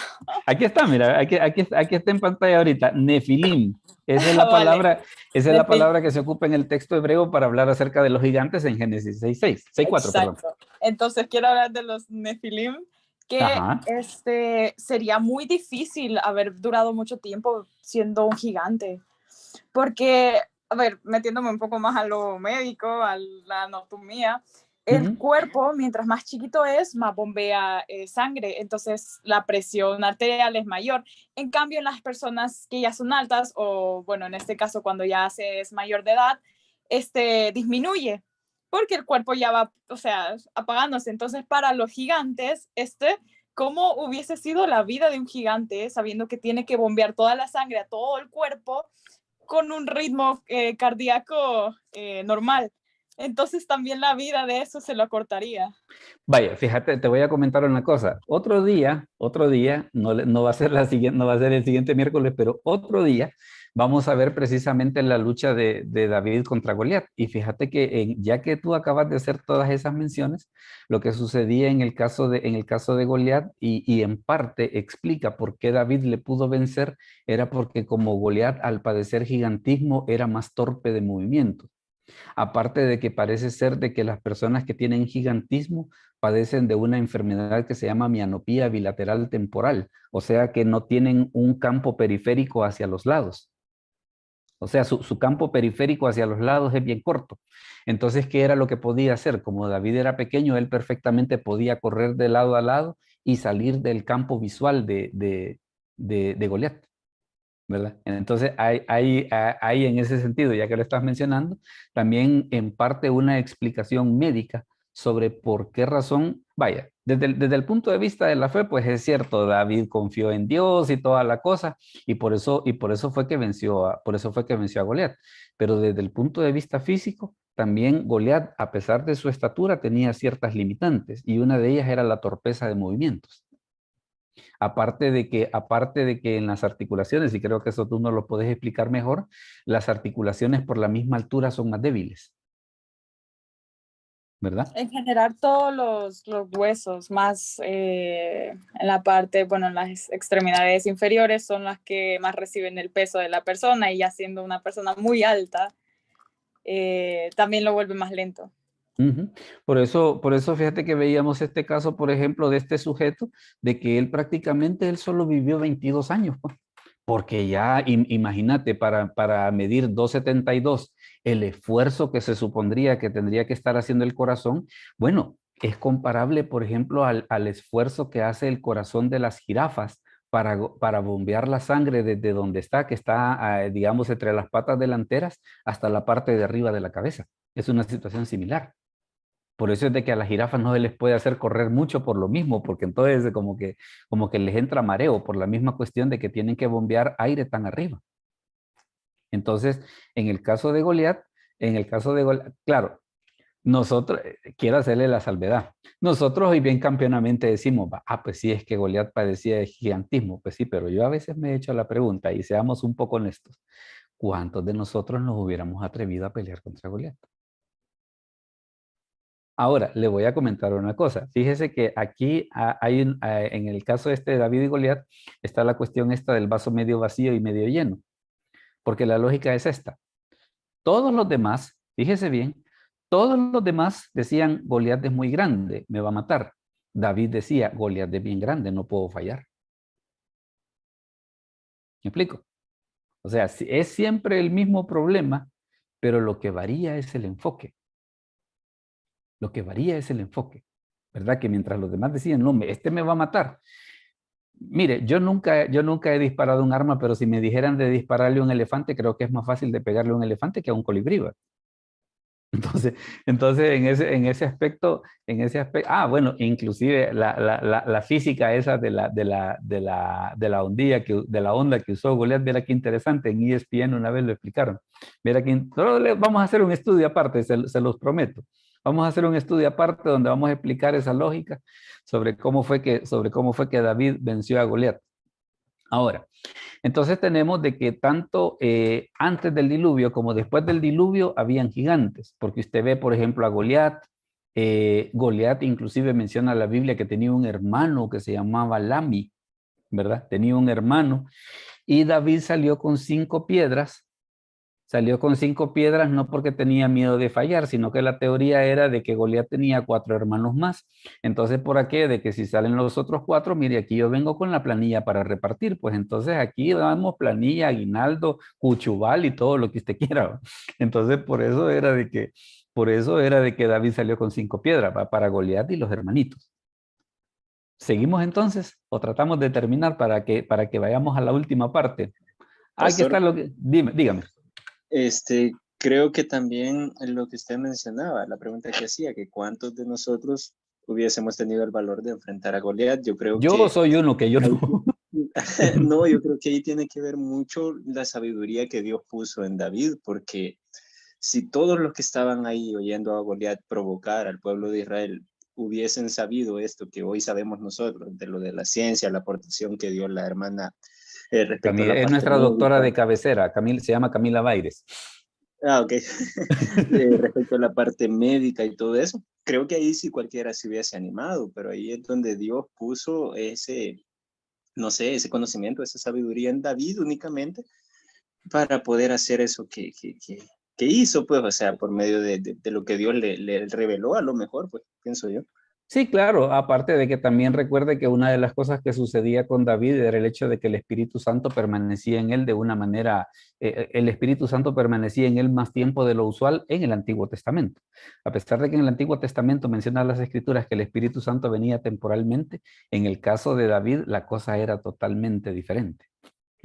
Aquí está, mira, aquí está en pantalla ahorita, Nefilim. Esa es la palabra, esa es la palabra que se ocupa en el texto hebreo para hablar acerca de los gigantes en Génesis 6:4, perdón. Entonces quiero hablar de los Nefilim, que sería muy difícil haber durado mucho tiempo siendo un gigante, porque, a ver, metiéndome un poco más a lo médico, a la anatomía, el cuerpo, mientras más chiquito es, más bombea sangre, entonces la presión arterial es mayor. En cambio, en las personas que ya son altas, o bueno, en este caso cuando ya se es mayor de edad, disminuye, porque el cuerpo ya va, o sea, apagándose. Entonces, para los gigantes, ¿cómo hubiese sido la vida de un gigante sabiendo que tiene que bombear toda la sangre a todo el cuerpo con un ritmo cardíaco normal? Entonces también la vida de eso se lo acortaría. Vaya, fíjate, te voy a comentar una cosa. Otro día, no va a ser no va a ser el siguiente miércoles, pero otro día vamos a ver precisamente la lucha de David contra Goliat. Y fíjate que ya que tú acabas de hacer todas esas menciones, lo que sucedía en el caso de Goliat y en parte explica por qué David le pudo vencer, era porque como Goliat al padecer gigantismo era más torpe de movimiento. Aparte de que parece ser de que las personas que tienen gigantismo padecen de una enfermedad que se llama mianopía bilateral temporal, o sea que no tienen un campo periférico hacia los lados. O sea, su campo periférico hacia los lados es bien corto. Entonces, ¿qué era lo que podía hacer? Como David era pequeño, él perfectamente podía correr de lado a lado y salir del campo visual de Goliat, ¿verdad? Entonces, hay en ese sentido, ya que lo estás mencionando, también en parte una explicación médica sobre por qué razón, vaya, desde el punto de vista de la fe, pues es cierto, David confió en Dios y toda la cosa, y por eso fue que venció a Goliat. Pero desde el punto de vista físico, también Goliat, a pesar de su estatura, tenía ciertas limitantes, y una de ellas era la torpeza de movimientos. Aparte de que en las articulaciones, y creo que eso tú nos lo puedes explicar mejor, las articulaciones por la misma altura son más débiles, ¿verdad? En general, todos los huesos, más en la parte, bueno, en las extremidades inferiores son las que más reciben el peso de la persona, y ya siendo una persona muy alta, también lo vuelve más lento. Por eso fíjate que veíamos este caso, por ejemplo, de este sujeto, de que él prácticamente solo vivió 22 años, pues, porque ya, imagínate, para medir 2,72, el esfuerzo que se supondría que tendría que estar haciendo el corazón, bueno, es comparable, por ejemplo, al esfuerzo que hace el corazón de las jirafas para bombear la sangre desde donde está, que está, digamos, entre las patas delanteras hasta la parte de arriba de la cabeza. Es una situación similar. Por eso es de que a las jirafas no se les puede hacer correr mucho por lo mismo, porque entonces como que les entra mareo por la misma cuestión de que tienen que bombear aire tan arriba. Entonces, en el caso de Goliat, claro, nosotros, quiero hacerle la salvedad. Nosotros hoy bien campeonamente decimos, pues sí, es que Goliat padecía de gigantismo. Pues sí, pero yo a veces me he hecho la pregunta, y seamos un poco honestos, ¿cuántos de nosotros nos hubiéramos atrevido a pelear contra Goliat? Ahora, le voy a comentar una cosa. Fíjese que aquí en el caso este de David y Goliat, está la cuestión esta del vaso medio vacío y medio lleno. Porque la lógica es esta. Todos los demás, fíjese bien, todos los demás decían, Goliat es muy grande, me va a matar. David decía, Goliat es bien grande, no puedo fallar. ¿Me explico? O sea, es siempre el mismo problema, pero lo que varía es el enfoque. Lo que varía es el enfoque. ¿Verdad? Que mientras los demás decían, no, este me va a matar. Mire, yo nunca he disparado un arma, pero si me dijeran de dispararle a un elefante, creo que es más fácil de pegarle a un elefante que a un colibrí. Entonces en ese aspecto, bueno, inclusive la física esa de la onda que usó Goliat, mira qué interesante, en ESPN una vez lo explicaron. Mira que vamos a hacer un estudio aparte, se los prometo. Vamos a hacer un estudio aparte donde vamos a explicar esa lógica sobre cómo fue que David venció a Goliat. Ahora, entonces tenemos de que tanto antes del diluvio como después del diluvio habían gigantes, porque usted ve, por ejemplo, a Goliat. Goliat inclusive menciona la Biblia que tenía un hermano que se llamaba Lami, ¿verdad? Tenía un hermano, y David salió con 5 piedras. Salió con 5 piedras no porque tenía miedo de fallar, sino que la teoría era de que Goliat tenía 4 hermanos más. Entonces, ¿por qué? De que si salen los otros 4, mire, aquí yo vengo con la planilla para repartir. Pues entonces aquí damos planilla, aguinaldo, cuchubal y todo lo que usted quiera. Entonces, por eso era de que David salió con 5 piedras para Goliat y los hermanitos. ¿Seguimos entonces o tratamos de terminar para que vayamos a la última parte? Aquí está lo que... Dígame. Creo que también lo que usted mencionaba, la pregunta que hacía, que cuántos de nosotros hubiésemos tenido el valor de enfrentar a Goliat. Yo soy uno que yo no. No, yo creo que ahí tiene que ver mucho la sabiduría que Dios puso en David, porque si todos los que estaban ahí oyendo a Goliat provocar al pueblo de Israel hubiesen sabido esto que hoy sabemos nosotros, de lo de la ciencia, la aportación que dio la hermana respecto a la es nuestra doctora de cabecera, se llama Camila Baires. Ok. Respecto a la parte médica y todo eso, creo que ahí sí cualquiera se hubiese animado, pero ahí es donde Dios puso ese conocimiento, esa sabiduría en David únicamente para poder hacer eso que hizo, pues, o sea, por medio de lo que Dios le reveló, a lo mejor, pues, pienso yo. Sí, claro, aparte de que también recuerde que una de las cosas que sucedía con David era el hecho de que el Espíritu Santo permanecía en él de una manera, el Espíritu Santo permanecía en él más tiempo de lo usual en el Antiguo Testamento. A pesar de que en el Antiguo Testamento menciona las Escrituras que el Espíritu Santo venía temporalmente, en el caso de David la cosa era totalmente diferente.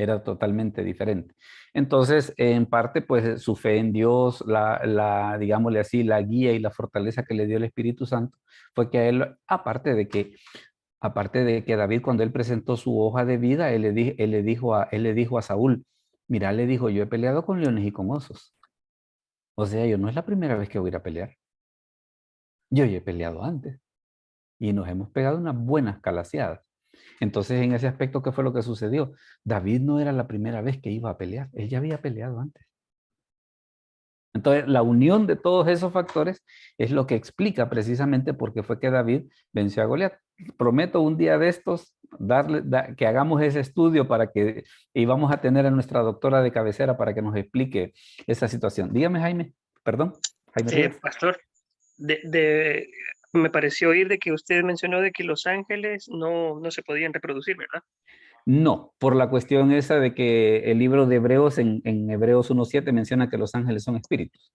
Era totalmente diferente. Entonces, en parte, pues su fe en Dios, digámosle así, la guía y la fortaleza que le dio el Espíritu Santo, fue que a él, aparte de que David, cuando él presentó su hoja de vida, él le dijo a Saúl, mira, le dijo, yo he peleado con leones y con osos. O sea, yo no es la primera vez que voy a ir a pelear. Yo ya he peleado antes. Y nos hemos pegado unas buenas calaseadas. Entonces, en ese aspecto, ¿qué fue lo que sucedió? David no era la primera vez que iba a pelear, él ya había peleado antes. Entonces, la unión de todos esos factores es lo que explica precisamente por qué fue que David venció a Goliat. Prometo un día de estos que hagamos ese estudio y vamos a tener a nuestra doctora de cabecera para que nos explique esa situación. Dígame, Jaime, perdón. Jaime Pastor, me pareció oír de que usted mencionó de que los ángeles no se podían reproducir, ¿verdad? No, por la cuestión esa de que el libro de Hebreos, en Hebreos 1:7 menciona que los ángeles son espíritus.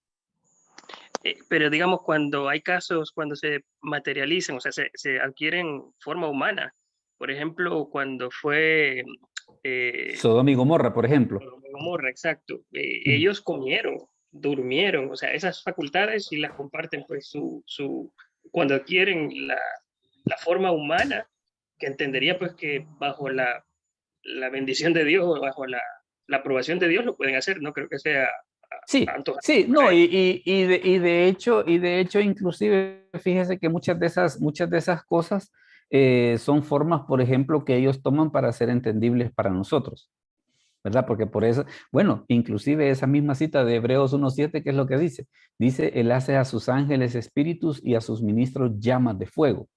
Pero digamos, cuando hay casos, cuando se materializan, o sea, se adquieren forma humana. Por ejemplo, cuando fue... Sodoma y Gomorra, por ejemplo. Sodoma y Gomorra, exacto. Ellos comieron, durmieron, o sea, esas facultades sí las comparten pues su cuando adquieren la forma humana, que entendería pues que bajo la bendición de Dios, bajo la aprobación de Dios lo pueden hacer, no creo que sea Sí, tanto. sí, no, y de hecho, inclusive, fíjese que muchas de esas cosas son formas, por ejemplo, que ellos toman para ser entendibles para nosotros, ¿verdad? Porque por eso, bueno, inclusive esa misma cita de Hebreos 1:7, ¿qué es lo que dice? Dice, Él hace a sus ángeles espíritus y a sus ministros llamas de fuego.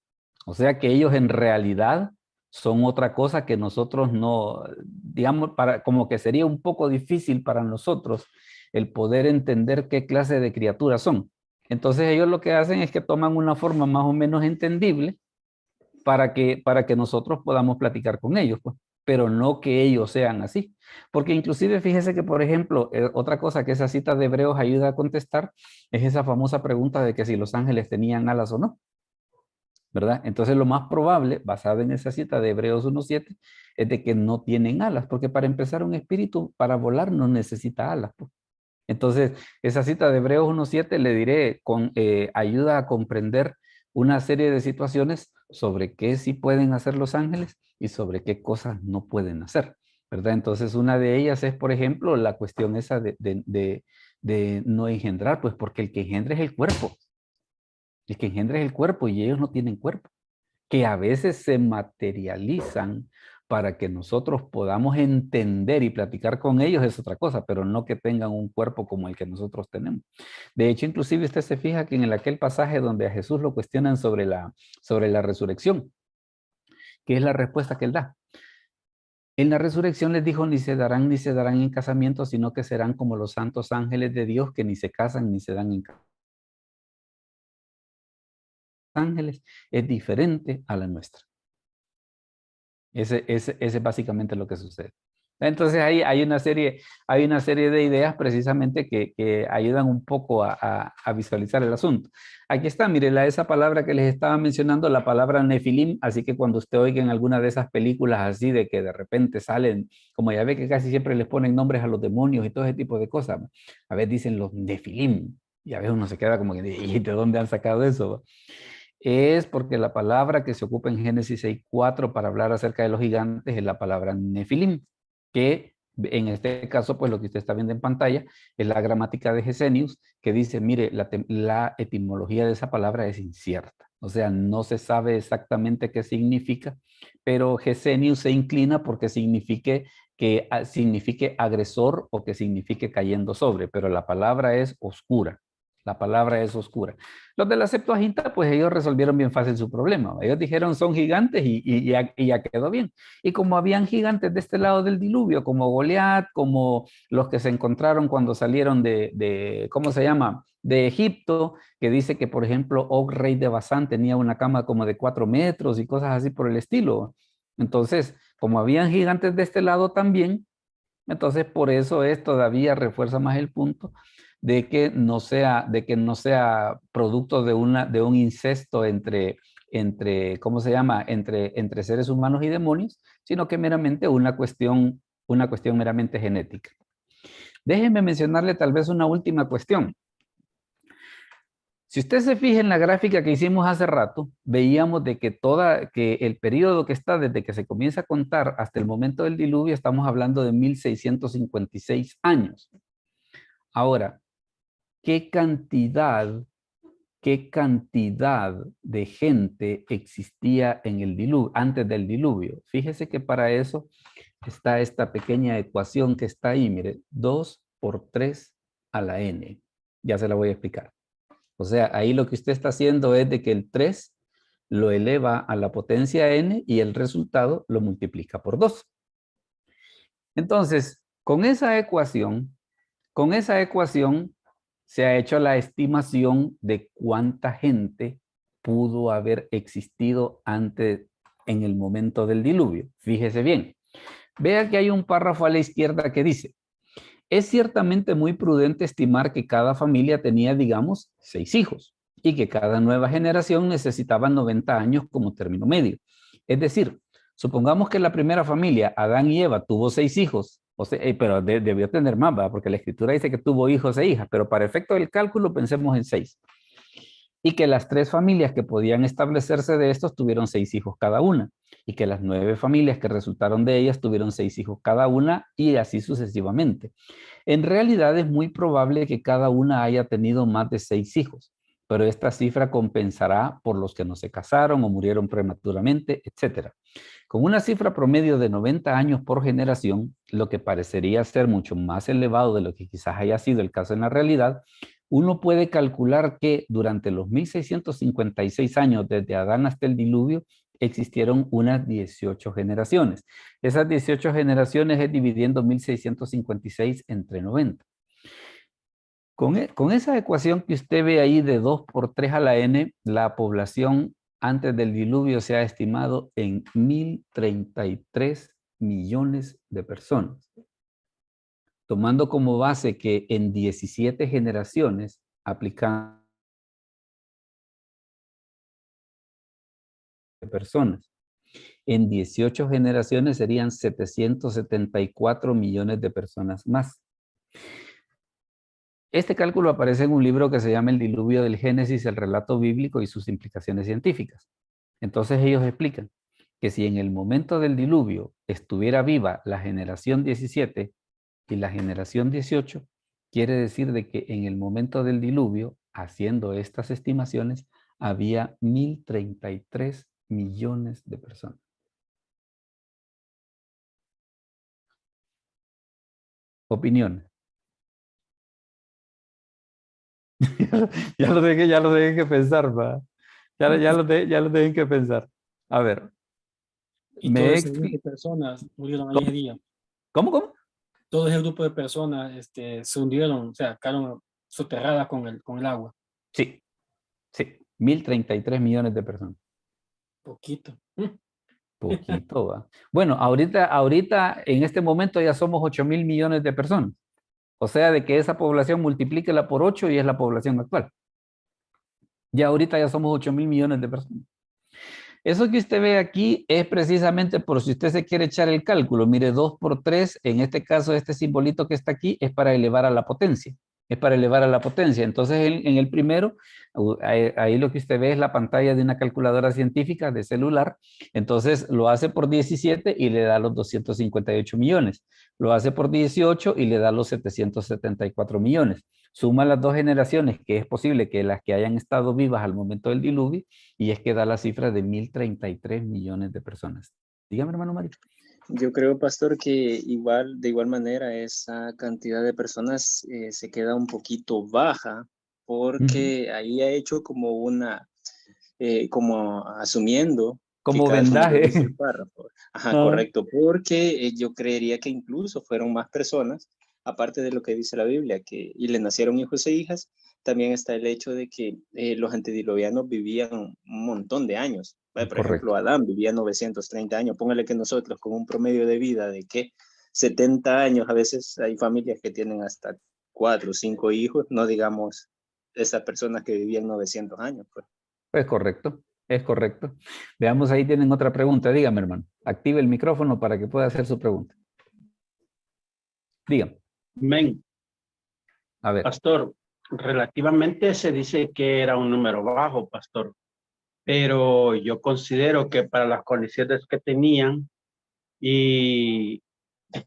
O sea que ellos en realidad son otra cosa que nosotros no, digamos, como que sería un poco difícil para nosotros el poder entender qué clase de criaturas son. Entonces ellos lo que hacen es que toman una forma más o menos entendible para que nosotros podamos platicar con ellos, pues, pero no que ellos sean así. Porque inclusive fíjese que, por ejemplo, otra cosa que esa cita de Hebreos ayuda a contestar es esa famosa pregunta de que si los ángeles tenían alas o no, ¿verdad? Entonces lo más probable, basado en esa cita de Hebreos 1:7, es de que no tienen alas, porque para empezar un espíritu para volar no necesita alas, pues. Entonces, esa cita de Hebreos 1:7 le diré, ayuda a comprender una serie de situaciones sobre qué sí pueden hacer los ángeles y sobre qué cosas no pueden hacer, ¿verdad? Entonces, una de ellas es, por ejemplo, la cuestión esa de no engendrar, pues porque el que engendra es el cuerpo. El que engendra es el cuerpo y ellos no tienen cuerpo, que a veces se materializan para que nosotros podamos entender y platicar con ellos es otra cosa, pero no que tengan un cuerpo como el que nosotros tenemos. De hecho, inclusive usted se fija que en aquel pasaje donde a Jesús lo cuestionan sobre la resurrección, ¿qué es la respuesta que él da? En la resurrección les dijo, ni se darán en casamiento, sino que serán como los santos ángeles de Dios que ni se casan ni se dan en ángeles. Es diferente a la nuestra. Ese es básicamente lo que sucede. Entonces hay una serie de ideas precisamente que ayudan un poco a visualizar el asunto. Aquí está, mire, esa palabra que les estaba mencionando, la palabra nefilim, así que cuando usted oiga en alguna de esas películas así de que de repente salen, como ya ve que casi siempre les ponen nombres a los demonios y todo ese tipo de cosas, a veces dicen los nefilim, y a veces uno se queda como que, ¿y de dónde han sacado eso? Es porque la palabra que se ocupa en Génesis 6:4 para hablar acerca de los gigantes es la palabra nefilim, que en este caso, pues lo que usted está viendo en pantalla es la gramática de Gesenius, que dice, mire, la etimología de esa palabra es incierta. O sea, no se sabe exactamente qué significa, pero Gesenius se inclina porque signifique agresor o que signifique cayendo sobre, pero la palabra es oscura. La palabra es oscura. Los de la Septuaginta, pues ellos resolvieron bien fácil su problema. Ellos dijeron son gigantes y ya quedó bien. Y como habían gigantes de este lado del diluvio, como Goliat, como los que se encontraron cuando salieron ¿cómo se llama? De Egipto, que dice que, por ejemplo, Og, rey de Basán, tenía una cama como de 4 metros y cosas así por el estilo. Entonces, como habían gigantes de este lado también, entonces por eso todavía refuerza más el punto de que no sea producto de un incesto entre ¿cómo se llama? Entre seres humanos y demonios, sino que meramente una cuestión meramente genética. Déjenme mencionarle tal vez una última cuestión. Si usted se fija en la gráfica que hicimos hace rato, veíamos de que el periodo que está desde que se comienza a contar hasta el momento del diluvio, estamos hablando de 1656 años. Ahora, ¿qué cantidad de gente existía en el diluvio, antes del diluvio? Fíjese que para eso está esta pequeña ecuación que está ahí, mire, 2 por 3 a la n. Ya se la voy a explicar. O sea, ahí lo que usted está haciendo es de que el 3 lo eleva a la potencia n y el resultado lo multiplica por 2. Entonces, con esa ecuación se ha hecho la estimación de cuánta gente pudo haber existido antes en el momento del diluvio. Fíjese bien. Vea que hay un párrafo a la izquierda que dice, es ciertamente muy prudente estimar que cada familia tenía, digamos, 6 hijos y que cada nueva generación necesitaba 90 años como término medio. Es decir, supongamos que la primera familia, Adán y Eva, tuvo 6 hijos, o sea, pero debió tener más, ¿verdad? Porque la escritura dice que tuvo hijos e hijas, pero para efecto del cálculo pensemos en 6. y que las 3 familias que podían establecerse de estos tuvieron 6 hijos cada una, y que las 9 familias que resultaron de ellas tuvieron 6 hijos cada una, y así sucesivamente. En realidad es muy probable que cada una haya tenido más de 6 hijos, pero esta cifra compensará por los que no se casaron o murieron prematuramente, etc. Con una cifra promedio de 90 años por generación, lo que parecería ser mucho más elevado de lo que quizás haya sido el caso en la realidad, uno puede calcular que durante los 1656 años desde Adán hasta el diluvio, existieron unas 18 generaciones. Esas 18 generaciones es dividiendo 1656 entre 90. Con esa ecuación que usted ve ahí de 2 por 3 a la n, la población antes del diluvio se ha estimado en 1033 millones de personas. Tomando como base que en 17 generaciones aplican personas. En 18 generaciones serían 774 millones de personas más. Este cálculo aparece en un libro que se llama El diluvio del Génesis, el relato bíblico y sus implicaciones científicas. Entonces ellos explican que si en el momento del diluvio estuviera viva la generación 17 y la generación 18, quiere decir de que en el momento del diluvio, haciendo estas estimaciones, había 1033 millones de personas. Opiniones. ya lo dejé que pensar, va. Ya lo dejen que pensar. A ver. Y todo ese grupo de personas murieron ahí ese día. ¿Cómo? Todo ese grupo de personas se hundieron, o sea, quedaron soterradas con el agua. Sí. 1033 millones de personas. Poquito. Poquito, va. Bueno, ahorita, en este momento ya somos 8,000 millones de personas. O sea, de que esa población multiplíquela por 8 y es la población actual. Ya ahorita ya somos 8,000 millones de personas. Eso que usted ve aquí es precisamente por si usted se quiere echar el cálculo. Mire, 2 por 3, en este caso, este simbolito que está aquí es para elevar a la potencia. Es para elevar a la potencia. Entonces, en el primero, ahí lo que usted ve es la pantalla de una calculadora científica de celular. Entonces, lo hace por 17 y le da los 258 millones. Lo hace por 18 y le da los 774 millones. Suma las 2 generaciones, que es posible que las que hayan estado vivas al momento del diluvio, y es que da la cifra de 1033 millones de personas. Dígame, hermano Mario. Yo creo, pastor, que de igual manera esa cantidad de personas se queda un poquito baja, porque ahí ha hecho como como asumiendo como vendaje. Ajá, correcto, porque yo creería que incluso fueron más personas, aparte de lo que dice la Biblia, y le nacieron hijos e hijas. También está el hecho de que los antediluvianos vivían un montón de años. Por ejemplo, Adán vivía 930 años. Póngale que nosotros con un promedio de vida de que 70 años, a veces hay familias que tienen hasta 4 o 5 hijos, no digamos esas personas que vivían 900 años. Pues. Es correcto. Veamos, ahí tienen otra pregunta. Dígame, hermano. Active el micrófono para que pueda hacer su pregunta. Dígame. Amén. A ver. Pastor, relativamente se dice que era un número bajo, pastor, pero yo considero que para las condiciones que tenían y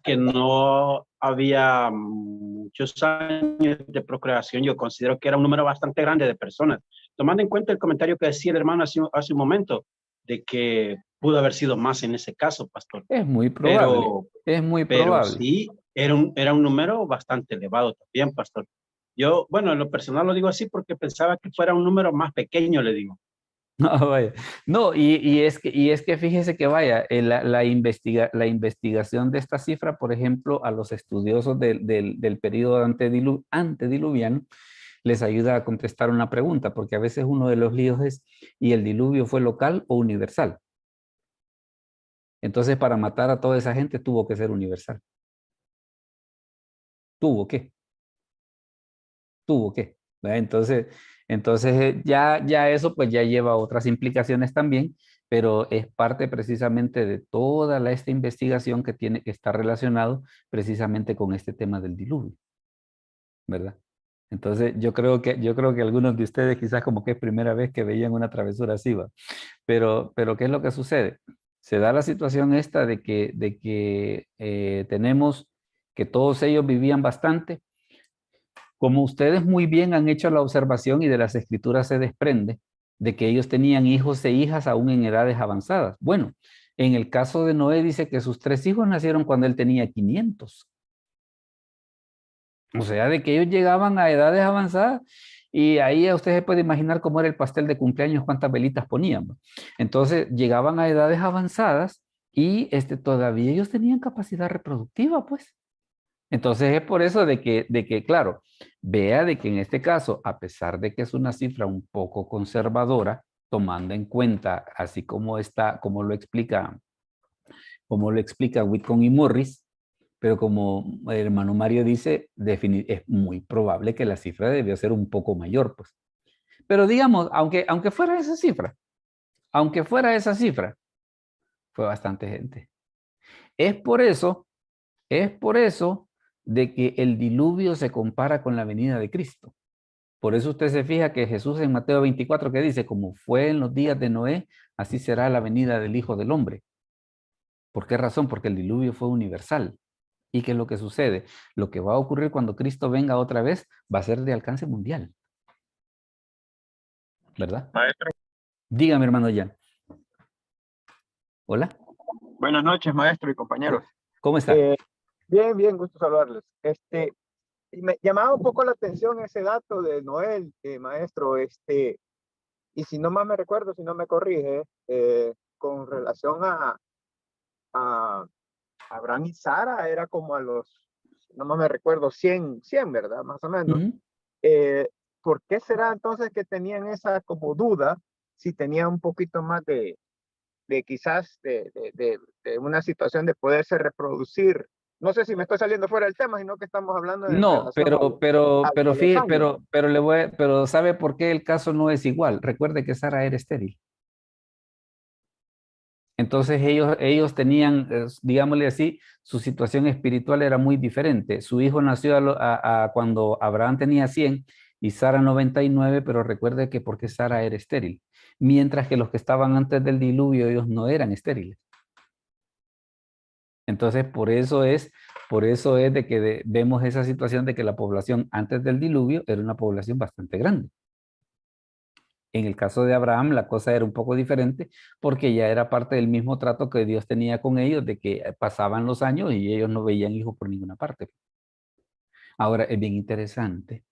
que no había muchos años de procreación, yo considero que era un número bastante grande de personas, tomando en cuenta el comentario que decía el hermano hace un momento, de que pudo haber sido más en ese caso, pastor. Es muy probable, pero sí, era un número bastante elevado también, pastor. Yo, bueno, en lo personal lo digo así porque pensaba que fuera un número más pequeño, le digo. No, vaya. No, y es que fíjese que vaya, la investigación de esta cifra, por ejemplo, a los estudiosos del periodo antediluviano, les ayuda a contestar una pregunta, porque a veces uno de los líos es, ¿y el diluvio fue local o universal? Entonces, para matar a toda esa gente tuvo que ser universal. ¿Tuvo qué? Entonces ya eso pues ya lleva otras implicaciones también, pero es parte precisamente de toda esta investigación que está relacionado precisamente con este tema del diluvio, ¿verdad? Entonces, yo creo que algunos de ustedes quizás como que es primera vez que veían una travesura así, ¿va? Pero ¿qué es lo que sucede? Se da la situación esta de que tenemos que todos ellos vivían bastante. Como ustedes muy bien han hecho la observación y de las escrituras se desprende de que ellos tenían hijos e hijas aún en edades avanzadas. Bueno, en el caso de Noé dice que sus 3 hijos nacieron cuando él tenía 500. O sea, de que ellos llegaban a edades avanzadas y ahí usted se puede imaginar cómo era el pastel de cumpleaños, cuántas velitas ponían, ¿va? Entonces llegaban a edades avanzadas y todavía ellos tenían capacidad reproductiva, pues. Entonces es por eso de que, claro, vea de que en este caso, a pesar de que es una cifra un poco conservadora, tomando en cuenta, así como está, como lo explica Whitcomb y Morris, pero como el hermano Mario dice, es muy probable que la cifra debió ser un poco mayor, pues. Pero digamos, aunque fuera esa cifra, fue bastante gente. Es por eso de que el diluvio se compara con la venida de Cristo. Por eso usted se fija que Jesús en Mateo 24 que dice, como fue en los días de Noé, así será la venida del Hijo del Hombre. ¿Por qué razón? Porque el diluvio fue universal. ¿Y qué es lo que sucede? Lo que va a ocurrir cuando Cristo venga otra vez va a ser de alcance mundial. ¿Verdad? Maestro, Dígame, hermano Jan. Hola. buenas noches, maestro y compañeros. ¿Cómo está? Bien, bien, gusto saludarles. Y me llamaba un poco la atención ese dato de Noel, maestro, y si no más me recuerdo, si no me corrige, con relación a Abraham y Sara, era como a los, no más me recuerdo, 100, ¿verdad? Más o menos. Ujú. ¿Por qué será entonces que tenían esa como duda si tenían un poquito más de quizás de una situación de poderse reproducir? No sé si me estoy saliendo fuera del tema, sino que estamos hablando en No, relación a los fíjate, años. pero ¿sabe por qué el caso no es igual? Recuerde que Sara era estéril. Entonces ellos tenían, digámosle así, su situación espiritual era muy diferente. Su hijo nació cuando Abraham tenía 100 y Sara 99, pero recuerde que porque Sara era estéril. Mientras que los que estaban antes del diluvio, ellos no eran estériles. Entonces, por eso es de que vemos esa situación de que la población antes del diluvio era una población bastante grande. En el caso de Abraham, la cosa era un poco diferente porque ya era parte del mismo trato que Dios tenía con ellos, de que pasaban los años y ellos no veían hijos por ninguna parte. Ahora, es bien interesante,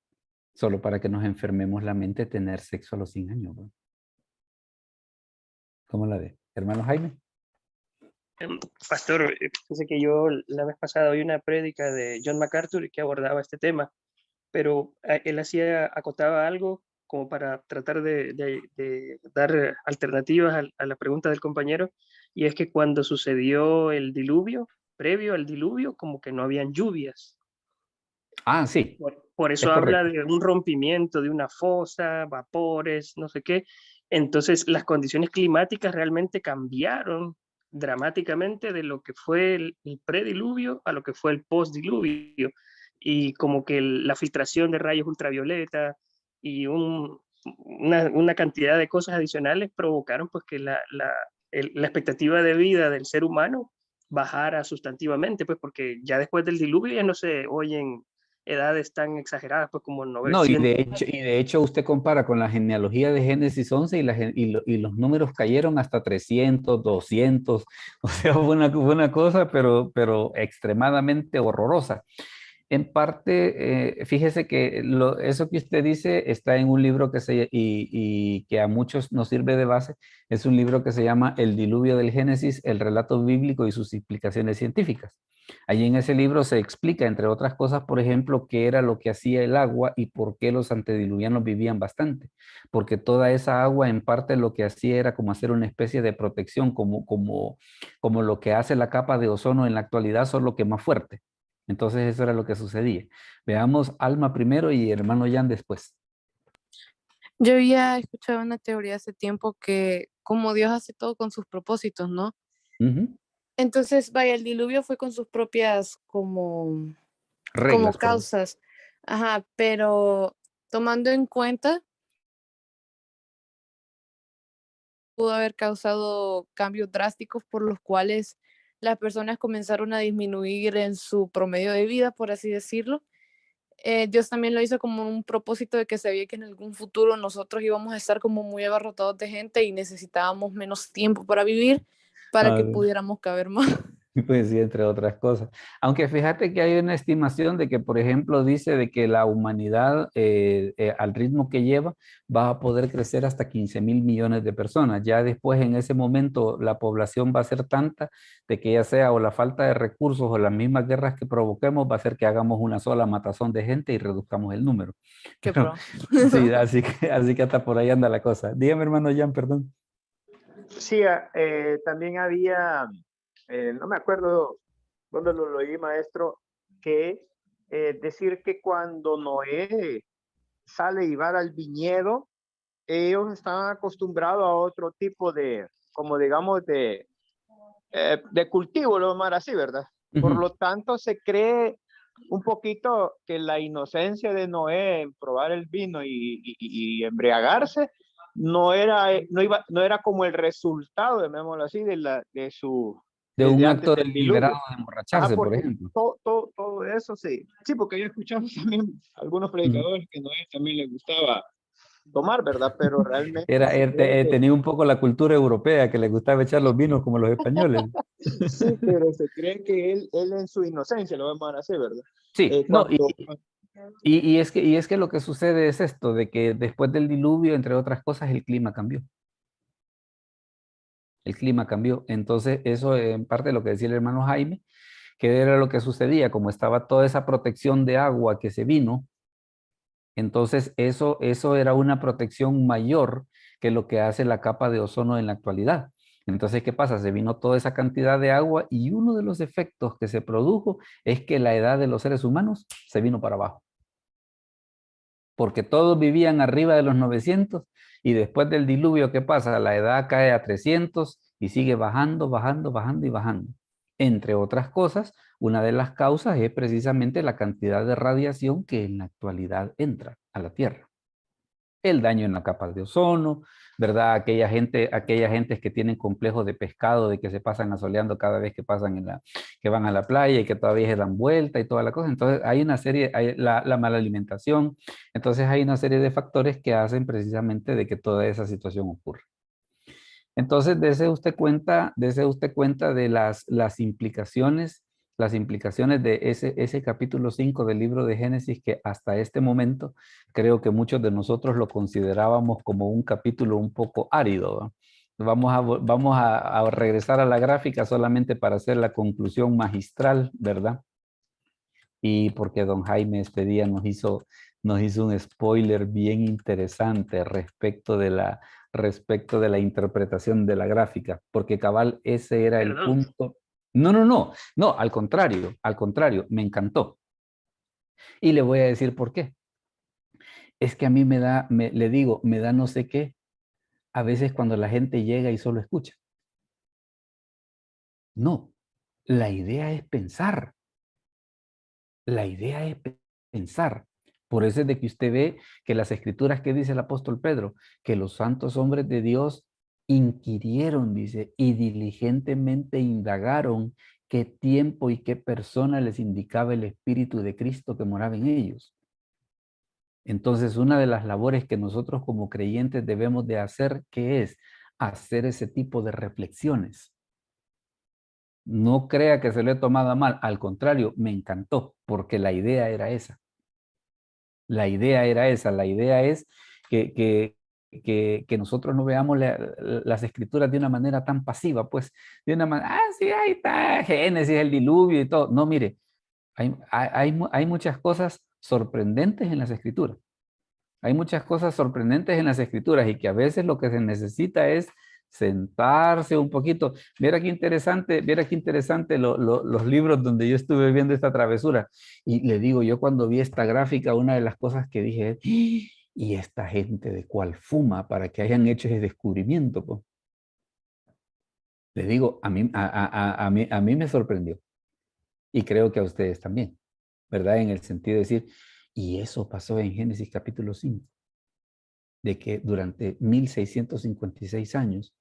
solo para que nos enfermemos la mente, tener sexo a los 100 años, ¿no? ¿Cómo la ve? Hermano Jaime. Pastor, fíjese que yo la vez pasada oí una prédica de John MacArthur que abordaba este tema, pero él acotaba algo como para tratar de dar alternativas a la pregunta del compañero, y es que cuando sucedió el diluvio, previo al diluvio, como que no habían lluvias. Ah, sí, Por es eso habla correcto. de un rompimiento, de una fosa, vapores, no sé qué. Entonces, las condiciones climáticas realmente cambiaron dramáticamente de lo que fue el prediluvio a lo que fue el postdiluvio. Y como que la filtración de rayos ultravioleta y una cantidad de cosas adicionales provocaron pues que la expectativa de vida del ser humano bajara sustantivamente, pues porque ya después del diluvio ya no se oyen edades tan exageradas, pues como No, y 900. de hecho usted compara con la genealogía de Génesis 11 y los números cayeron hasta 300, 200, o sea, fue una cosa, pero extremadamente horrorosa. En parte, fíjese que eso que usted dice está en un libro y que a muchos nos sirve de base. Es un libro que se llama El diluvio del Génesis, el relato bíblico y sus implicaciones científicas. Allí en ese libro se explica, entre otras cosas, por ejemplo, qué era lo que hacía el agua y por qué los antediluvianos vivían bastante. Porque toda esa agua en parte lo que hacía era como hacer una especie de protección, como lo que hace la capa de ozono en la actualidad, solo que más fuerte. Entonces eso era lo que sucedía. Veamos Alma primero y hermano Jan después. Yo había escuchado una teoría hace tiempo que como Dios hace todo con sus propósitos, ¿no? Ujú. Entonces, vaya, el diluvio fue con sus propias como Reglas, causas. Ajá, pero tomando en cuenta, pudo haber causado cambios drásticos por los cuales las personas comenzaron a disminuir en su promedio de vida, por así decirlo. Dios también lo hizo como un propósito de que sabía que en algún futuro nosotros íbamos a estar como muy abarrotados de gente y necesitábamos menos tiempo para vivir para que Ah, pudiéramos caber más. pues sí, entre otras cosas. Aunque fíjate que hay una estimación de que, por ejemplo, dice de que la humanidad al ritmo que lleva va a poder crecer hasta 15.000 millones de personas. Ya después, en ese momento, la población va a ser tanta de que ya sea o la falta de recursos o las mismas guerras que provoquemos va a hacer que hagamos una sola matazón de gente y reduzcamos el número. Qué Pero pro. sí, así que hasta por ahí anda la cosa. Dígame, hermano Jan, perdón. Sí, también había, no me acuerdo dónde lo leí, maestro, que decir que cuando Noé sale y va al viñedo, ellos estaban acostumbrados a otro tipo de, como digamos, de cultivo, lo vamos a llamar así, ¿verdad? Por Ujú. lo tanto, se cree un poquito que la inocencia de Noé en probar el vino y embriagarse no era como el resultado, llamémoslo así, De un de antes acto del deliberado diluvio. de Ajá, emborracharse, por porque ejemplo. todo eso sí. Sí, porque yo he escuchado también algunos Ujú. predicadores que Noé también le gustaba tomar, ¿verdad? Pero realmente se cree que Tenía un poco la cultura europea que le gustaba echar los vinos como los españoles. sí, pero se cree que él en su inocencia lo va a llamar así, ¿verdad? Sí, no, Cuando y es que lo que sucede es esto, de que después del diluvio, entre otras cosas, el clima cambió. El clima cambió. Entonces, eso en parte lo que decía el hermano Jaime, que era lo que sucedía, como estaba toda esa protección de agua que se vino, entonces eso era una protección mayor que lo que hace la capa de ozono en la actualidad. Entonces, ¿qué pasa? Se vino toda esa cantidad de agua y uno de los efectos que se produjo es que la edad de los seres humanos se vino para abajo. Porque todos vivían arriba de los 900 y después del diluvio, ¿qué pasa? La edad cae a 300 y sigue bajando, bajando, bajando y bajando. Entre otras cosas, una de las causas es precisamente la cantidad de radiación que en la actualidad entra a la Tierra. El daño en la capa de ozono, ¿verdad? Aquella gentes que tienen complejos de pescado, de que se pasan asoleando cada vez que que van a la playa y que todavía se dan vuelta y toda la cosa. Entonces hay una serie, hay la mala alimentación, entonces hay una serie de factores que hacen precisamente de que toda esa situación ocurra. Entonces, dese usted cuenta de las implicaciones de ese capítulo 5 del libro de Génesis que hasta este momento creo que muchos de nosotros lo considerábamos como un capítulo un poco árido, ¿va? Vamos a regresar a la gráfica solamente para hacer la conclusión magistral, ¿verdad? Y porque don Jaime este día nos hizo un spoiler bien interesante respecto de la interpretación de la gráfica, porque cabal ese era el Perdón. punto. No, al contrario, me encantó. Y le voy a decir por qué. Es que a mí le digo, me da no sé qué, a veces cuando la gente llega y solo escucha. No, la idea es pensar. La idea es pensar. Por eso es de que usted ve que las escrituras que dice el apóstol Pedro, que los santos hombres de Dios inquirieron, dice, y diligentemente indagaron qué tiempo y qué persona les indicaba el Espíritu de Cristo que moraba en ellos. Entonces, una de las labores que nosotros como creyentes debemos de hacer, ¿qué es? Hacer ese tipo de reflexiones. No crea que se lo he tomado a mal, al contrario, me encantó, porque la idea era esa. La idea era esa, la idea es que nosotros no veamos las escrituras de una manera tan pasiva, pues, de una manera, sí, ahí está, Génesis, el diluvio y todo. No, mire, hay muchas cosas sorprendentes en las escrituras. Hay muchas cosas sorprendentes en las escrituras y que a veces lo que se necesita es sentarse un poquito. Mira qué interesante los libros donde yo estuve viendo esta travesura. Y le digo, yo cuando vi esta gráfica, una de las cosas que dije es, ¿y esta gente de cuál fuma para que hayan hecho ese descubrimiento? Po? Le digo, a mí me sorprendió y creo que a ustedes también, ¿verdad? En el sentido de decir, Y eso pasó en Génesis capítulo 5, de que durante 1656 años,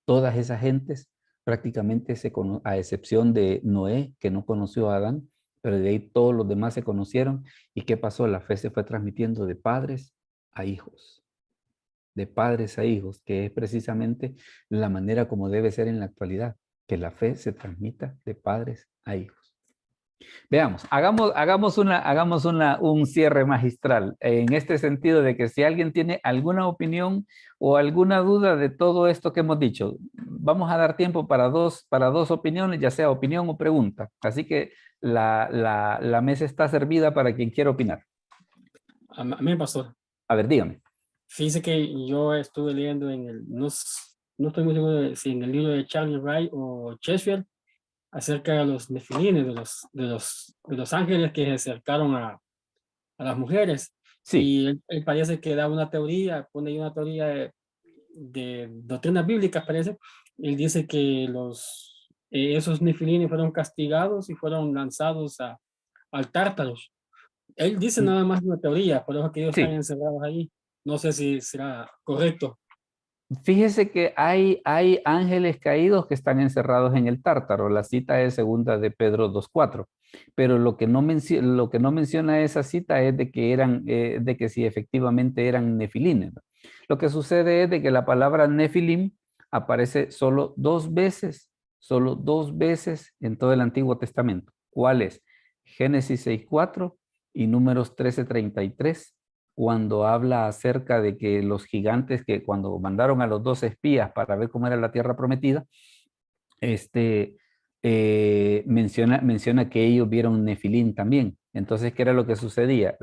todas esas gentes prácticamente a excepción de Noé, que no conoció a Adán, pero de ahí todos los demás se conocieron. ¿Y qué pasó? La fe se fue transmitiendo de padres a hijos, de padres a hijos, que es precisamente la manera como debe ser en la actualidad, que la fe se transmita de padres a hijos. Veamos, hagamos un cierre magistral en este sentido de que si alguien tiene alguna opinión o alguna duda de todo esto que hemos dicho, vamos a dar tiempo para dos opiniones, ya sea opinión o pregunta. Así que la mesa está servida para quien quiera opinar. A mí, pastor. A ver, dígame. Fíjese que yo estuve leyendo no estoy muy seguro de si en el libro de Charlie Wright o Sheffield, acerca de los nefilines, de los ángeles que se acercaron a las mujeres. Sí. Y él parece que da una teoría, pone ahí una teoría de doctrinas bíblicas, parece. Él dice que esos nefilines fueron castigados y fueron lanzados al Tártaros. Él dice nada más una teoría, por eso que ellos están encerrados ahí. No sé si será correcto. Fíjese que hay ángeles caídos que están encerrados en el Tártaro. La cita es segunda de Pedro 2:4. Pero lo que no menciona esa cita es de que si efectivamente eran nefilines. Lo que sucede es de que la palabra nefilim aparece solo dos veces en todo el Antiguo Testamento. ¿Cuáles? Génesis 6:4 y Números 13:33. Cuando habla acerca de que los gigantes que cuando mandaron a los 2 espías para ver cómo era la tierra prometida, menciona que ellos vieron Nefilim también. Entonces, ¿qué era lo que sucedía?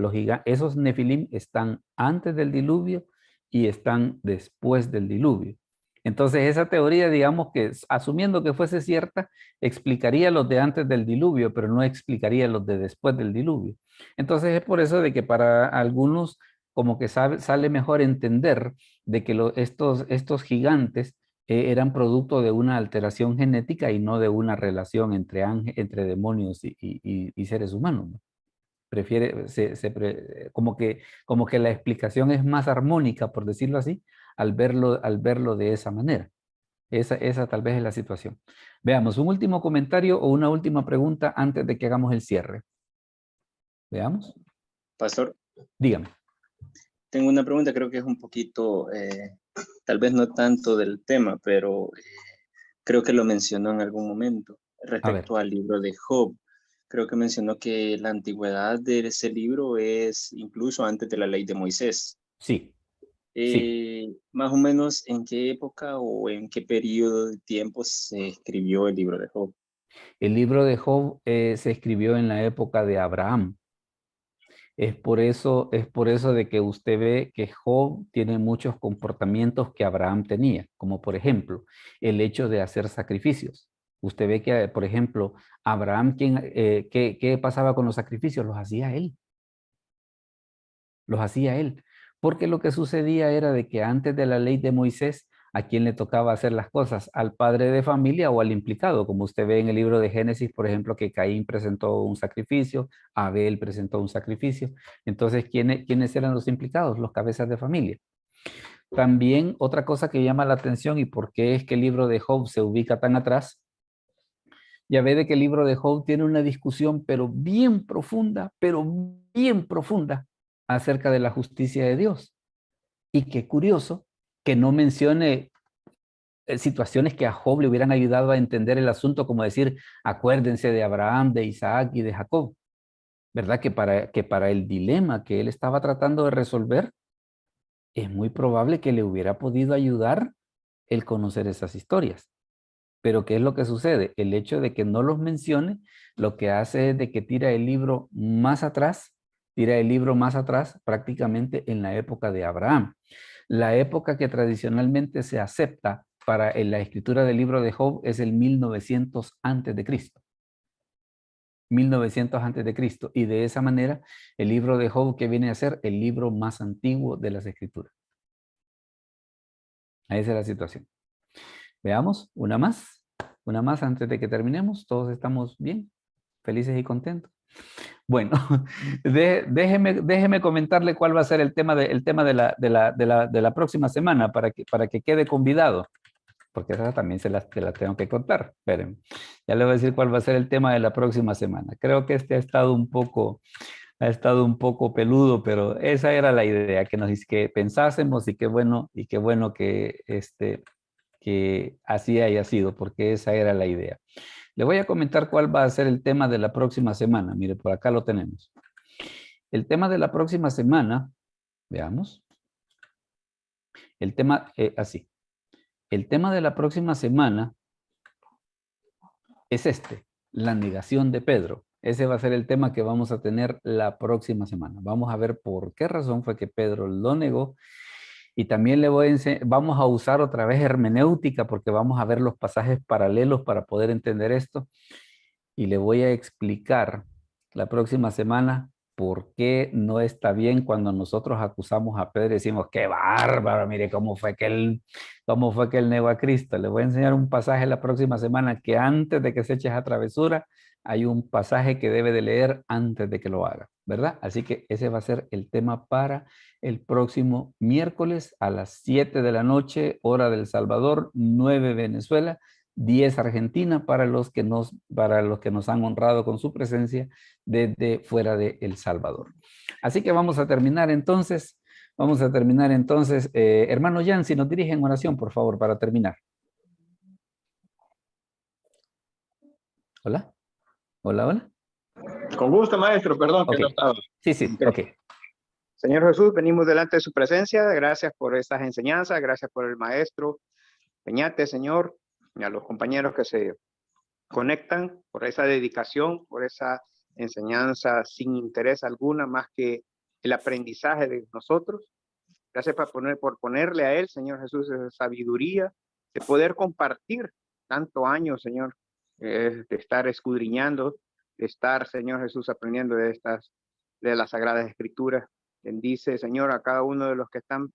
Esos Nefilim están antes del diluvio y están después del diluvio. Entonces, esa teoría, digamos que, asumiendo que fuese cierta, explicaría los de antes del diluvio, pero no explicaría los de después del diluvio. Entonces, es por eso de que para algunos, como que sale mejor entender de que estos gigantes eran producto de una alteración genética y no de una relación entre demonios y seres humanos, ¿no? Como que la explicación es más armónica, por decirlo así, al verlo de esa manera. Esa tal vez es la situación. Veamos, un último comentario o una última pregunta antes de que hagamos el cierre. Veamos. Pastor. Dígame. Tengo una pregunta, creo que es un poquito, tal vez no tanto del tema, pero creo que lo mencionó en algún momento respecto al libro de Job. Creo que mencionó que la antigüedad de ese libro es incluso antes de la ley de Moisés. Sí. Más o menos, ¿en qué época o en qué periodo de tiempo se escribió el libro de Job? El libro de Job se escribió en la época de Abraham. Es por eso de que usted ve que Job tiene muchos comportamientos que Abraham tenía, como por ejemplo, el hecho de hacer sacrificios. Usted ve que, por ejemplo, Abraham, ¿qué pasaba con los sacrificios? Los hacía él. Los hacía él. Porque lo que sucedía era de que antes de la ley de Moisés, ¿a quién le tocaba hacer las cosas? ¿Al padre de familia o al implicado? Como usted ve en el libro de Génesis, por ejemplo, que Caín presentó un sacrificio, Abel presentó un sacrificio. Entonces, ¿quiénes eran los implicados? Los cabezas de familia. También otra cosa que llama la atención y por qué es que el libro de Job se ubica tan atrás, ya ve de que el libro de Job tiene una discusión, pero bien profunda, acerca de la justicia de Dios. Y qué curioso que no mencione situaciones que a Job le hubieran ayudado a entender el asunto, como decir, acuérdense de Abraham, de Isaac y de Jacob. ¿Verdad? Que para el dilema que él estaba tratando de resolver, es muy probable que le hubiera podido ayudar el conocer esas historias. Pero ¿qué es lo que sucede? El hecho de que no los mencione, lo que hace es de que tira el libro más atrás prácticamente en la época de Abraham. La época que tradicionalmente se acepta para la escritura del libro de Job es el 1900 antes de Cristo. 1900 antes de Cristo. Y de esa manera, el libro de Job, que viene a ser el libro más antiguo de las escrituras. Esa es la situación. Veamos, una más antes de que terminemos. Todos estamos bien, felices y contentos. Bueno, déjeme comentarle cuál va a ser el tema de la próxima semana para que quede convidado, porque esa también se la tengo que contar. Esperen, ya le voy a decir cuál va a ser el tema de la próxima semana. Creo que este ha estado un poco peludo, pero esa era la idea, que pensásemos, y qué bueno que así haya sido, porque esa era la idea. Le voy a comentar cuál va a ser el tema de la próxima semana. Mire, por acá lo tenemos. El tema de la próxima semana, veamos. El tema, así. El tema de la próxima semana es la negación de Pedro. Ese va a ser el tema que vamos a tener la próxima semana. Vamos a ver por qué razón fue que Pedro lo negó. Y también vamos a usar otra vez hermenéutica, porque vamos a ver los pasajes paralelos para poder entender esto. Y le voy a explicar la próxima semana por qué no está bien cuando nosotros acusamos a Pedro y decimos, qué bárbaro, mire cómo fue que él negó a Cristo. Le voy a enseñar un pasaje la próxima semana que antes de que se eche esa travesura, hay un pasaje que debe de leer antes de que lo haga, ¿verdad? Así que ese va a ser el tema para el próximo miércoles a las 7 de la noche, hora del Salvador, 9 Venezuela, 10 Argentina, para los que nos han honrado con su presencia desde fuera de El Salvador. Así que vamos a terminar entonces. Hermano Jan, si nos dirige en oración, por favor, para terminar. Hola. Hola. Con gusto, maestro, perdón que no estaba. Sí, ok. Señor Jesús, venimos delante de su presencia. Gracias por estas enseñanzas, gracias por el maestro Peñate, Señor, y a los compañeros que se conectan, por esa dedicación, por esa enseñanza sin interés alguna, más que el aprendizaje de nosotros. Gracias por ponerle a él, Señor Jesús, esa sabiduría de poder compartir tanto año, Señor, de estar escudriñando, de estar, Señor Jesús, aprendiendo de las Sagradas Escrituras. Bendice, Señor, a cada uno de los que están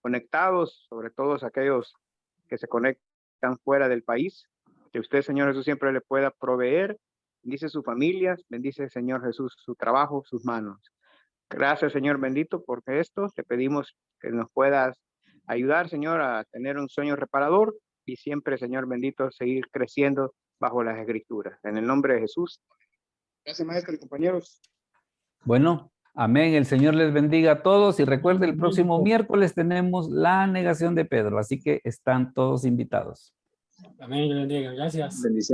conectados, sobre todo aquellos que se conectan fuera del país, que usted, Señor Jesús, siempre le pueda proveer. Bendice sus familias, bendice, Señor Jesús, su trabajo, sus manos. Gracias, Señor bendito, porque esto te pedimos que nos puedas ayudar, Señor, a tener un sueño reparador y siempre, Señor bendito, seguir creciendo bajo las Escrituras. En el nombre de Jesús. Gracias, maestro y compañeros. Bueno, amén. El Señor les bendiga a todos y recuerde, el próximo miércoles tenemos la negación de Pedro, así que están todos invitados. Amén, bendiga. Gracias. Bendiciones.